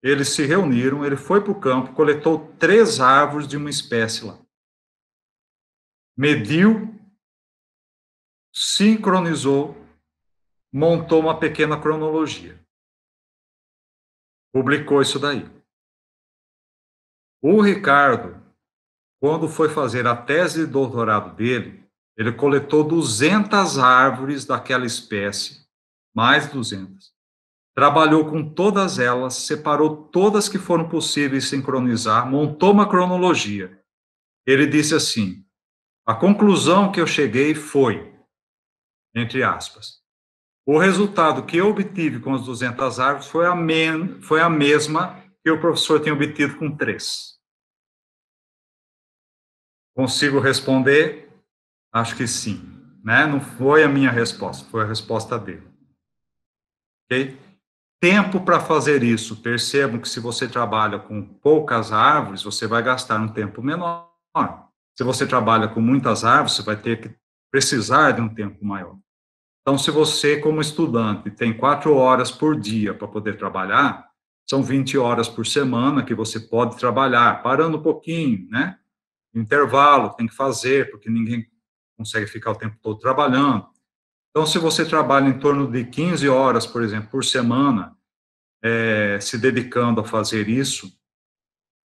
eles se reuniram, ele foi para o campo, coletou 3 árvores de uma espécie lá, mediu, sincronizou, montou uma pequena cronologia. Publicou isso daí. O Ricardo, quando foi fazer a tese de doutorado dele, ele coletou 200 árvores daquela espécie, mais 200. Trabalhou com todas elas, separou todas que foram possíveis sincronizar, montou uma cronologia. Ele disse assim: a conclusão que eu cheguei foi, entre aspas, o resultado que eu obtive com as 200 árvores foi a mesma que o professor tinha obtido com 3. Consigo responder? Acho que sim. Né? Não foi a minha resposta, foi a resposta dele. Ok? Tempo para fazer isso. Percebam que se você trabalha com poucas árvores, você vai gastar um tempo menor. Se você trabalha com muitas árvores, você vai ter que precisar de um tempo maior. Então, se você, como estudante, tem 4 horas por dia para poder trabalhar, são 20 horas por semana que você pode trabalhar, parando um pouquinho, né? Intervalo, tem que fazer, porque ninguém consegue ficar o tempo todo trabalhando. Então, se você trabalha em torno de 15 horas, por exemplo, por semana, se dedicando a fazer isso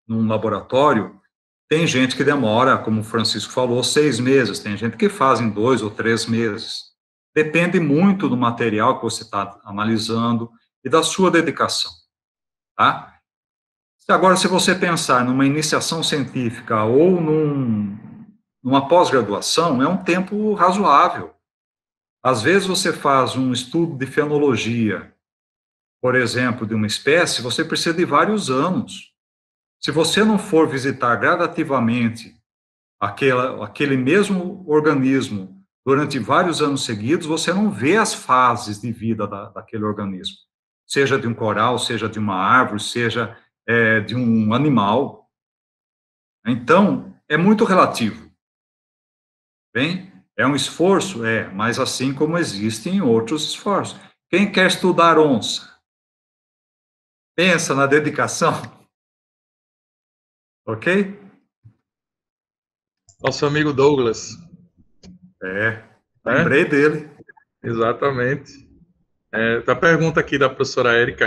num laboratório, tem gente que demora, como o Francisco falou, 6 meses, tem gente que faz em 2 ou 3 meses. Depende muito do material que você está analisando e da sua dedicação, tá? Agora, se você pensar numa iniciação científica ou numa pós-graduação, é um tempo razoável. Às vezes você faz um estudo de fenologia, por exemplo, de uma espécie, você precisa de vários anos. Se você não for visitar gradativamente aquele mesmo organismo durante vários anos seguidos, você não vê as fases de vida daquele organismo. Seja de um coral, seja de uma árvore, seja de um animal. Então, é muito relativo. Bem, é um esforço? Mas assim como existem outros esforços. Quem quer estudar onça? Pensa na dedicação. Ok? Nosso amigo Douglas. Lembrei dele. Exatamente. A pergunta aqui da professora Érica,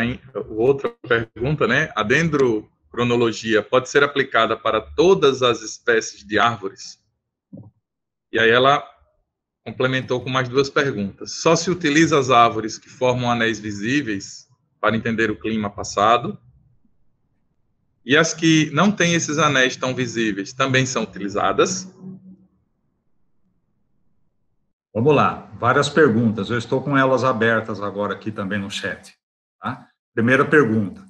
outra pergunta, né? A dendrocronologia pode ser aplicada para todas as espécies de árvores? E aí ela complementou com mais 2 perguntas. Só se utiliza as árvores que formam anéis visíveis para entender o clima passado? E as que não têm esses anéis tão visíveis também são utilizadas? Vamos lá, várias perguntas. Eu estou com elas abertas agora aqui também no chat. Tá? Primeira pergunta.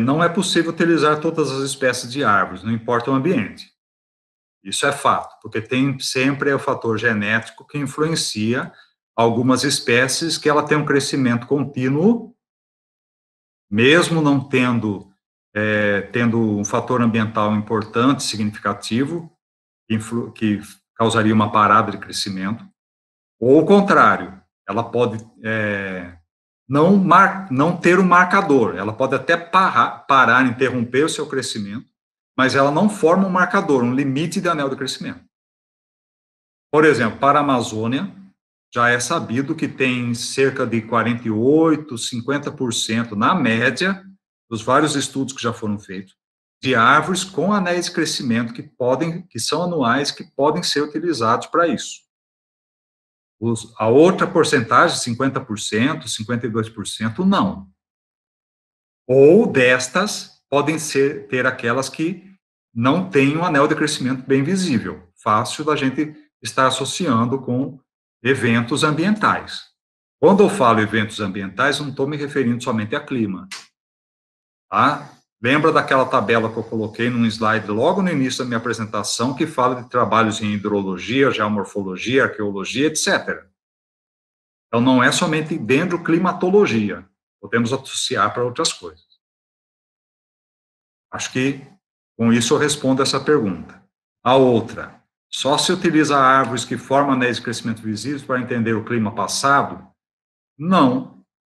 Não é possível utilizar todas as espécies de árvores, não importa o ambiente. Isso é fato, porque tem sempre o fator genético que influencia algumas espécies que ela tem um crescimento contínuo, mesmo não tendo um fator ambiental importante, significativo, que causaria uma parada de crescimento, ou o contrário, ela pode não ter um marcador, ela pode até parar, interromper o seu crescimento, mas ela não forma um marcador, um limite de anel de crescimento. Por exemplo, para a Amazônia, já é sabido que tem cerca de 48%, 50% na média, dos vários estudos que já foram feitos, de árvores com anéis de crescimento que são anuais, que podem ser utilizados para isso. A outra porcentagem, 50%, 52%, não. Ou destas, podem ter aquelas que não têm um anel de crescimento bem visível. Fácil da gente estar associando com eventos ambientais. Quando eu falo eventos ambientais, não estou me referindo somente a clima. Tá? Lembra daquela tabela que eu coloquei num slide logo no início da minha apresentação, que fala de trabalhos em hidrologia, geomorfologia, arqueologia, etc. Então, não é somente dendroclimatologia. Podemos associar para outras coisas. Acho que, com isso, eu respondo essa pergunta. A outra, só se utiliza árvores que formam anéis de crescimento visíveis para entender o clima passado? Não.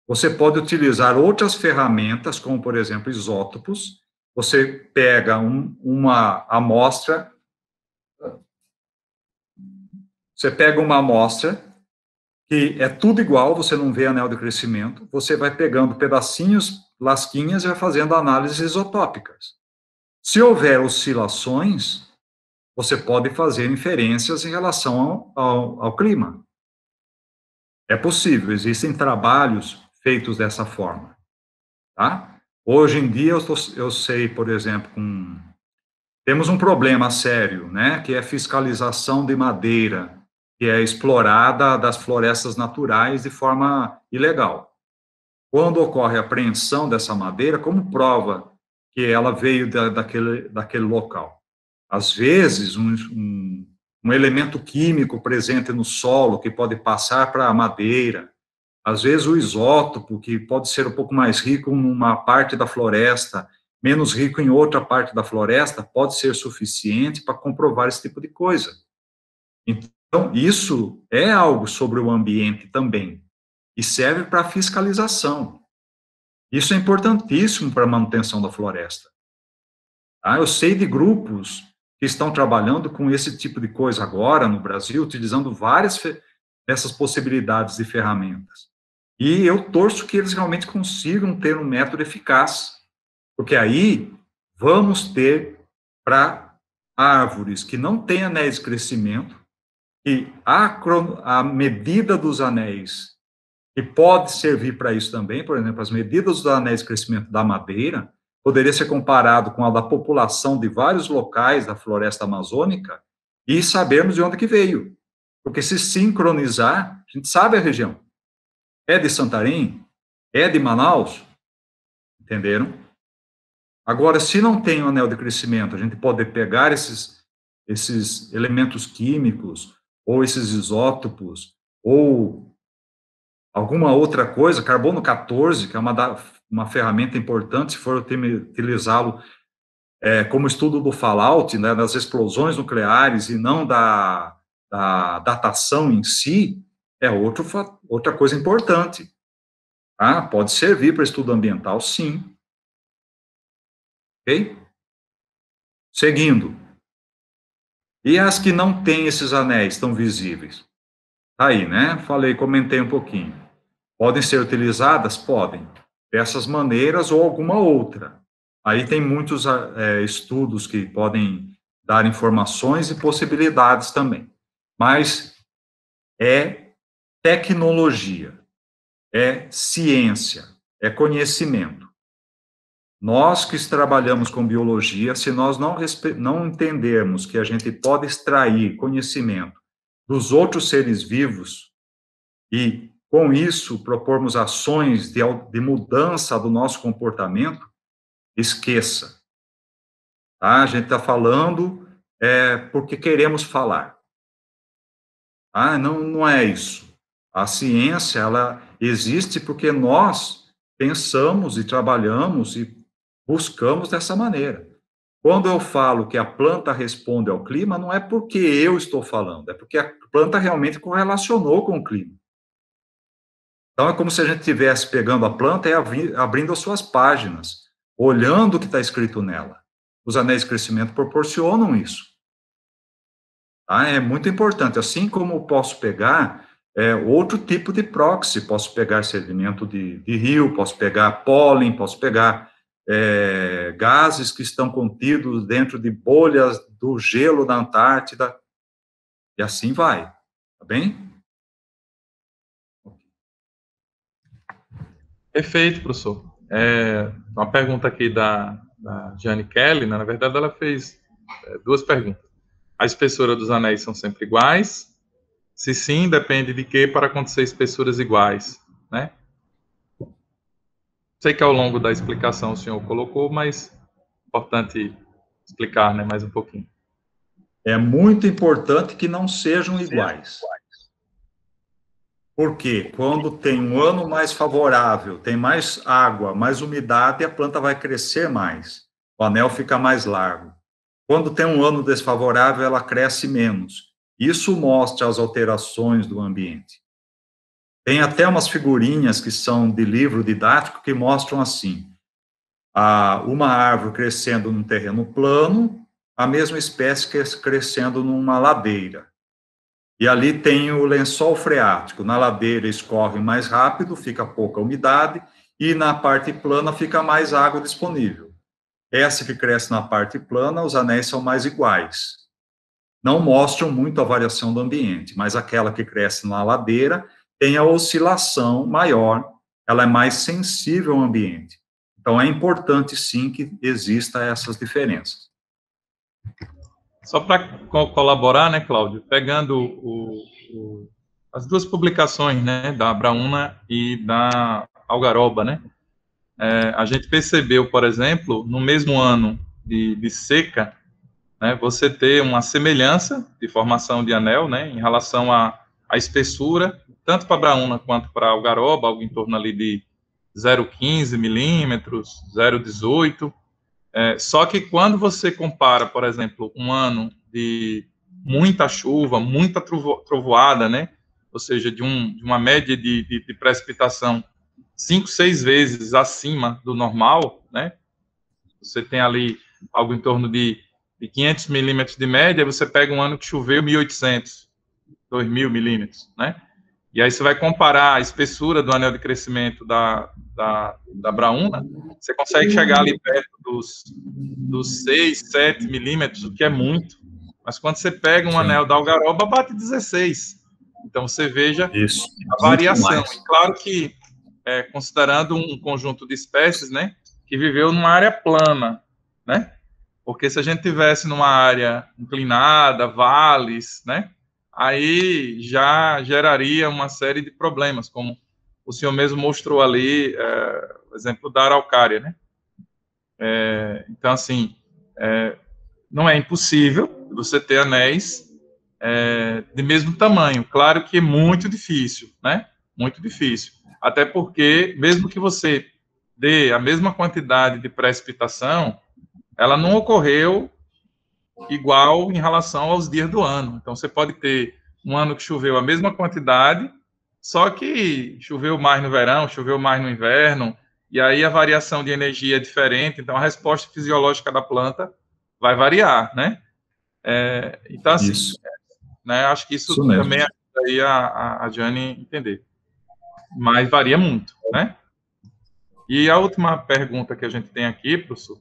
Você pode utilizar outras ferramentas, como, por exemplo, isótopos. Você pega uma amostra, que é tudo igual, você não vê anel de crescimento, você vai pegando pedacinhos, lasquinhas, e vai fazendo análises isotópicas. Se houver oscilações, você pode fazer inferências em relação ao clima. É possível, existem trabalhos feitos dessa forma, tá? Hoje em dia, eu sei, por exemplo, temos um problema sério, né, que é a fiscalização de madeira, que é explorada das florestas naturais de forma ilegal. Quando ocorre a apreensão dessa madeira, como prova que ela veio daquele local? Às vezes, um elemento químico presente no solo que pode passar para a madeira, às vezes o isótopo, que pode ser um pouco mais rico em uma parte da floresta, menos rico em outra parte da floresta, pode ser suficiente para comprovar esse tipo de coisa. Então, isso é algo sobre o ambiente também, e serve para fiscalização. Isso é importantíssimo para a manutenção da floresta. Tá? Eu sei de grupos que estão trabalhando com esse tipo de coisa agora no Brasil, utilizando várias dessas possibilidades de ferramentas. E eu torço que eles realmente consigam ter um método eficaz, porque aí vamos ter para árvores que não têm anéis de crescimento, e a medida dos anéis, que pode servir para isso também, por exemplo, as medidas dos anéis de crescimento da madeira, poderia ser comparado com a da população de vários locais da floresta amazônica e sabermos de onde que veio. Porque se sincronizar, a gente sabe a região. É de Santarém? É de Manaus? Entenderam? Agora, se não tem um anel de crescimento, a gente pode pegar esses elementos químicos, ou esses isótopos, ou alguma outra coisa, carbono 14, que é uma ferramenta importante, se for utilizá-lo como estudo do fallout, né, das explosões nucleares, e não da datação em si, é outra coisa importante. Ah, pode servir para estudo ambiental, sim. Ok? Seguindo. E as que não têm esses anéis tão visíveis? Tá aí, né? Comentei um pouquinho. Podem ser utilizadas? Podem. Dessas maneiras ou alguma outra. Aí tem muitos estudos que podem dar informações e possibilidades também. Mas é tecnologia, é ciência, é conhecimento. Nós que trabalhamos com biologia, se nós não entendermos que a gente pode extrair conhecimento dos outros seres vivos e, com isso, propormos ações de mudança do nosso comportamento, esqueça. Tá? A gente está falando porque queremos falar. Ah, não é isso. A ciência, ela existe porque nós pensamos e trabalhamos e buscamos dessa maneira. Quando eu falo que a planta responde ao clima, não é porque eu estou falando, é porque a planta realmente correlacionou com o clima. Então, é como se a gente estivesse pegando a planta e abrindo as suas páginas, olhando o que está escrito nela. Os anéis de crescimento proporcionam isso. Tá? É muito importante. Assim como eu posso pegar outro tipo de proxy, posso pegar sedimento de rio, posso pegar pólen, posso pegar gases que estão contidos dentro de bolhas do gelo da Antártida, e assim vai, tá bem? Perfeito, professor. Uma pergunta aqui da Jane Kelly, né? Na verdade, ela fez duas perguntas. A espessura dos anéis são sempre iguais? Se sim, depende de quê para acontecer espessuras iguais, né? Sei que ao longo da explicação o senhor colocou, mas é importante explicar, né, mais um pouquinho. É muito importante que não sejam iguais. Porque quando tem um ano mais favorável, tem mais água, mais umidade, a planta vai crescer mais. O anel fica mais largo. Quando tem um ano desfavorável, ela cresce menos. Isso mostra as alterações do ambiente. Tem até umas figurinhas que são de livro didático que mostram assim: uma árvore crescendo num terreno plano, a mesma espécie crescendo numa ladeira. E ali tem o lençol freático. Na ladeira escorre mais rápido, fica pouca umidade, e na parte plana fica mais água disponível. Essa que cresce na parte plana, os anéis são mais iguais. Não mostram muito a variação do ambiente, mas aquela que cresce na ladeira tem a oscilação maior, ela é mais sensível ao ambiente. Então, é importante, sim, que exista essas diferenças. Só para colaborar, né, Cláudio, pegando as duas publicações, né, da Abraúna e da Algaroba, né, a gente percebeu, por exemplo, no mesmo ano de seca, né, você ter uma semelhança de formação de anel, né, em relação à espessura, tanto para Abraúna quanto para Algaroba, algo em torno ali de 0,15 milímetros, 0,18. Só que quando você compara, por exemplo, um ano de muita chuva, muita trovoada, né, ou seja, de uma média de precipitação 5, 6 vezes acima do normal, né, você tem ali algo em torno de 500 milímetros de média, você pega um ano que choveu 1.800, 2.000 milímetros, né? E aí você vai comparar a espessura do anel de crescimento da Abraúna, você consegue chegar ali perto dos 6, 7 milímetros, o que é muito. Mas quando você pega um anel da Algaroba, bate 16. Então você veja a variação. E claro que, considerando um conjunto de espécies, né, que viveu numa área plana, né? Porque se a gente tivesse numa área inclinada, vales, né, aí já geraria uma série de problemas, como o senhor mesmo mostrou ali, o exemplo da araucária, né? Então, assim, não é impossível você ter anéis de mesmo tamanho. Claro que é muito difícil, né? Muito difícil. Até porque, mesmo que você dê a mesma quantidade de precipitação, ela não ocorreu igual em relação aos dias do ano. Então, você pode ter um ano que choveu a mesma quantidade, só que choveu mais no verão, choveu mais no inverno, e aí a variação de energia é diferente, então a resposta fisiológica da planta vai variar, né? Então, assim, né, acho que isso também ajuda a Jane entender. Mas varia muito, né? E a última pergunta que a gente tem aqui, professor,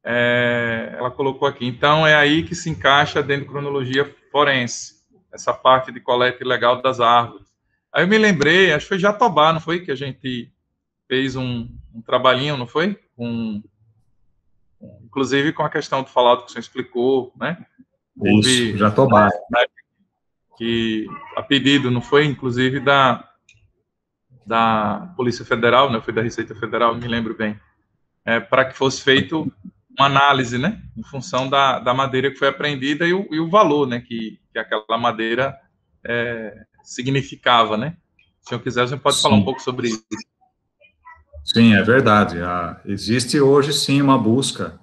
ela colocou aqui, então é aí que se encaixa dentro da cronologia forense, essa parte de coleta ilegal das árvores. Aí eu me lembrei, acho que foi Jatobá, não foi? Que a gente fez um trabalhinho, não foi? Inclusive com a questão do falado que o senhor explicou, né? Isso, Jatobá. Que a pedido, não foi? Inclusive da Polícia Federal, né? Foi da Receita Federal, não me lembro bem. Para que fosse feito uma análise, né, em função da madeira que foi apreendida e o valor, né, que aquela madeira significava, né. Se o senhor quiser, você pode falar um pouco sobre isso. Sim, é verdade. Existe hoje, sim, uma busca.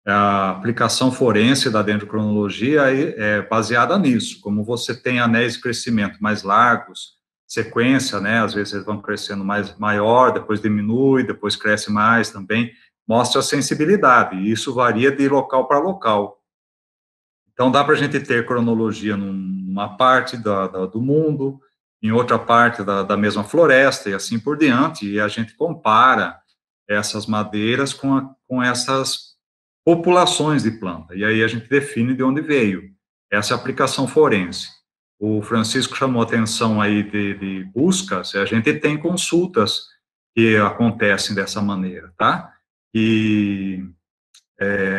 A aplicação forense da dendrocronologia é baseada nisso. Como você tem anéis de crescimento mais largos, sequência, né, às vezes eles vão crescendo maior, depois diminui, depois cresce mais também, mostra a sensibilidade, e isso varia de local para local. Então, dá para a gente ter cronologia numa parte do mundo, em outra parte da mesma floresta, e assim por diante, e a gente compara essas madeiras com essas populações de planta, e aí a gente define de onde veio. Essa é a aplicação forense. O Francisco chamou atenção aí de buscas, a gente tem consultas que acontecem dessa maneira, tá? E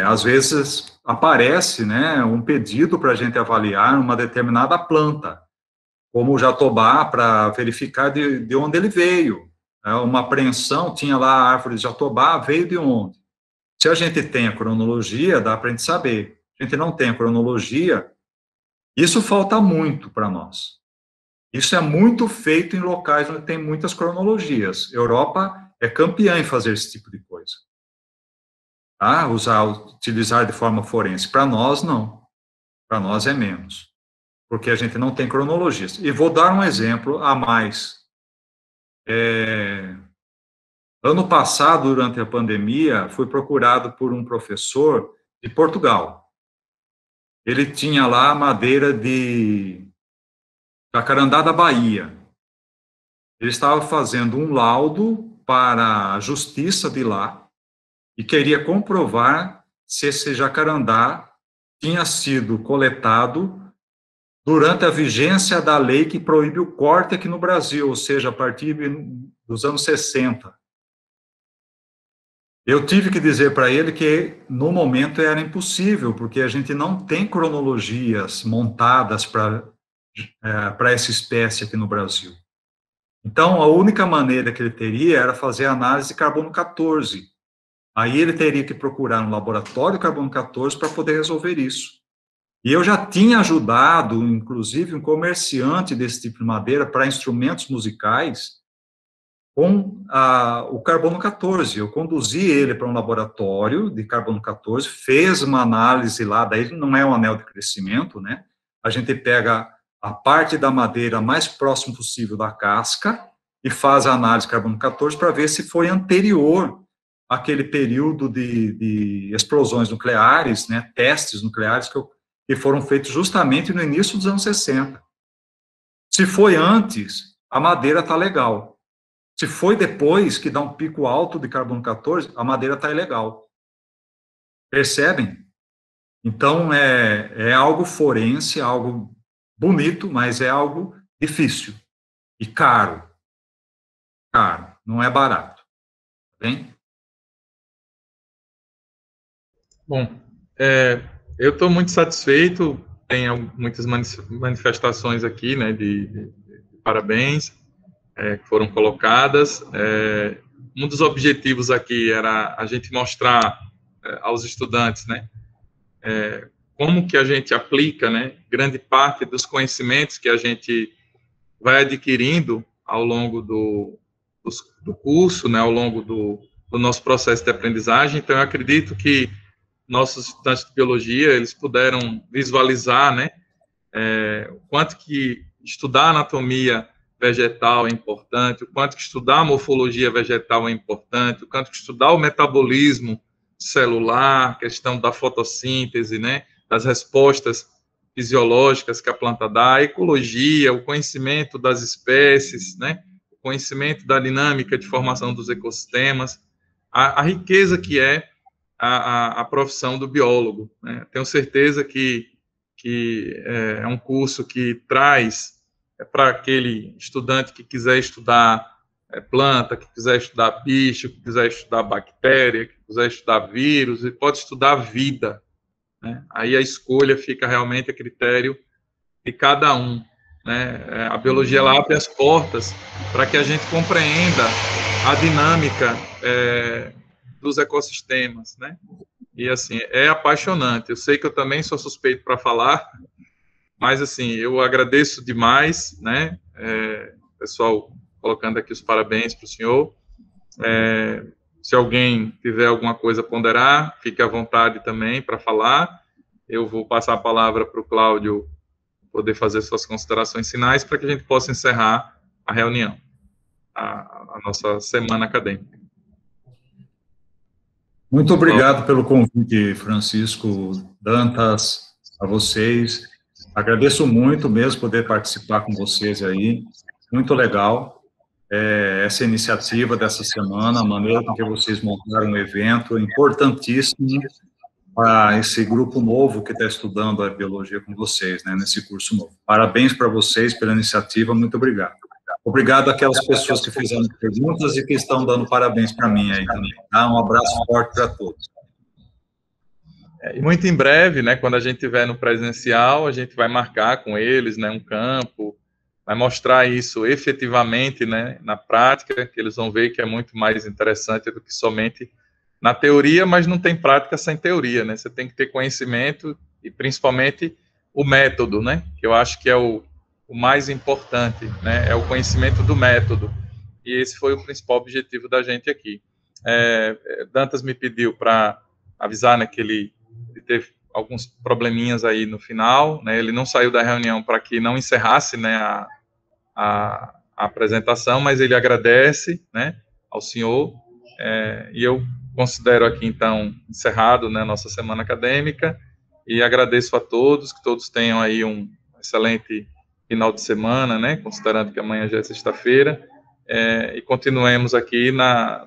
às vezes aparece, né, um pedido para a gente avaliar uma determinada planta, como o jatobá, para verificar de onde ele veio. Uma apreensão, tinha lá a árvore de jatobá, veio de onde? Se a gente tem a cronologia, dá para a gente saber. Se a gente não tem a cronologia, isso falta muito para nós. Isso é muito feito em locais onde tem muitas cronologias. Europa é campeã em fazer esse tipo de coisa. Tá? Utilizar de forma forense. Para nós, não. Para nós é menos. Porque a gente não tem cronologias. E vou dar um exemplo a mais. Ano passado, durante a pandemia, fui procurado por um professor de Portugal. Ele tinha lá madeira de jacarandá da Bahia. Ele estava fazendo um laudo para a justiça de lá e queria comprovar se esse jacarandá tinha sido coletado durante a vigência da lei que proíbe o corte aqui no Brasil, ou seja, a partir dos anos 60. Eu tive que dizer para ele que, no momento, era impossível, porque a gente não tem cronologias montadas para essa espécie aqui no Brasil. Então, a única maneira que ele teria era fazer análise de carbono 14. Aí ele teria que procurar um laboratório de carbono 14 para poder resolver isso. E eu já tinha ajudado, inclusive, um comerciante desse tipo de madeira para instrumentos musicais com o carbono 14. Eu conduzi ele para um laboratório de carbono 14, fez uma análise lá, daí não é um anel de crescimento, né? A gente pega a parte da madeira mais próximo possível da casca e faz a análise de carbono 14 para ver se foi anterior àquele período de explosões nucleares, né? Testes nucleares que foram feitos justamente no início dos anos 60. Se foi antes, a madeira está legal. Se foi depois, que dá um pico alto de carbono 14, a madeira está ilegal. Percebem? Então, é algo forense, algo bonito, mas é algo difícil e caro. Caro, não é barato. Bem? Bom, eu estou muito satisfeito, tem muitas manifestações aqui, né, de parabéns, que foram colocadas. Um dos objetivos aqui era a gente mostrar aos estudantes, né, como que a gente aplica, né, grande parte dos conhecimentos que a gente vai adquirindo ao longo do curso, né, ao longo do nosso processo de aprendizagem. Então, eu acredito que nossos estudantes de biologia, eles puderam visualizar, né, o quanto que estudar anatomia vegetal é importante, o quanto que estudar a morfologia vegetal é importante, o quanto que estudar o metabolismo celular, questão da fotossíntese, né, das respostas fisiológicas que a planta dá, a ecologia, o conhecimento das espécies, né, o conhecimento da dinâmica de formação dos ecossistemas, a riqueza que é a profissão do biólogo, né? Tenho certeza que é um curso que traz para aquele estudante que quiser estudar planta, que quiser estudar bicho, que quiser estudar bactéria, que quiser estudar vírus, e pode estudar vida, né? Aí a escolha fica realmente a critério de cada um, né? A biologia ela abre as portas para que a gente compreenda a dinâmica dos ecossistemas, né? E assim, é apaixonante. Eu sei que eu também sou suspeito para falar, mas assim, eu agradeço demais, né? Pessoal, colocando aqui os parabéns para o senhor. Se alguém tiver alguma coisa a ponderar, fique à vontade também para falar. Eu vou passar a palavra para o Cláudio poder fazer suas considerações finais para que a gente possa encerrar a reunião, a nossa semana acadêmica. Muito obrigado pelo convite, Francisco, Dantas, a vocês. Agradeço muito mesmo poder participar com vocês aí. Muito legal essa iniciativa dessa semana, a maneira com que vocês montaram o evento, importantíssimo para esse grupo novo que está estudando a biologia com vocês, né, nesse curso novo. Parabéns para vocês pela iniciativa, muito obrigado. Obrigado àquelas pessoas que fizeram perguntas e que estão dando parabéns para mim aí também. Tá? Um abraço forte para todos. E muito em breve, né, quando a gente estiver no presencial, a gente vai marcar com eles, né, um campo, vai mostrar isso efetivamente, né, na prática, que eles vão ver que é muito mais interessante do que somente na teoria, mas não tem prática sem teoria, né? Você tem que ter conhecimento e principalmente o método, né? Que eu acho que é o mais importante, né? É o conhecimento do método. E esse foi o principal objetivo da gente aqui. Dantas me pediu para avisar, né, que ele teve alguns probleminhas aí no final, né? Ele não saiu da reunião para que não encerrasse, né, a apresentação, mas ele agradece, né, ao senhor, e eu considero aqui, então, encerrado, né, a nossa semana acadêmica, e agradeço a todos, que todos tenham aí um excelente final de semana, né, considerando que amanhã já é sexta-feira, e continuemos aqui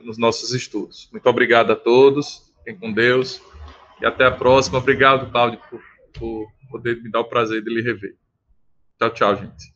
nos nossos estudos. Muito obrigado a todos, fiquem com Deus, e até a próxima. Obrigado, Cláudio, por poder me dar o prazer de lhe rever. Tchau, tchau, gente.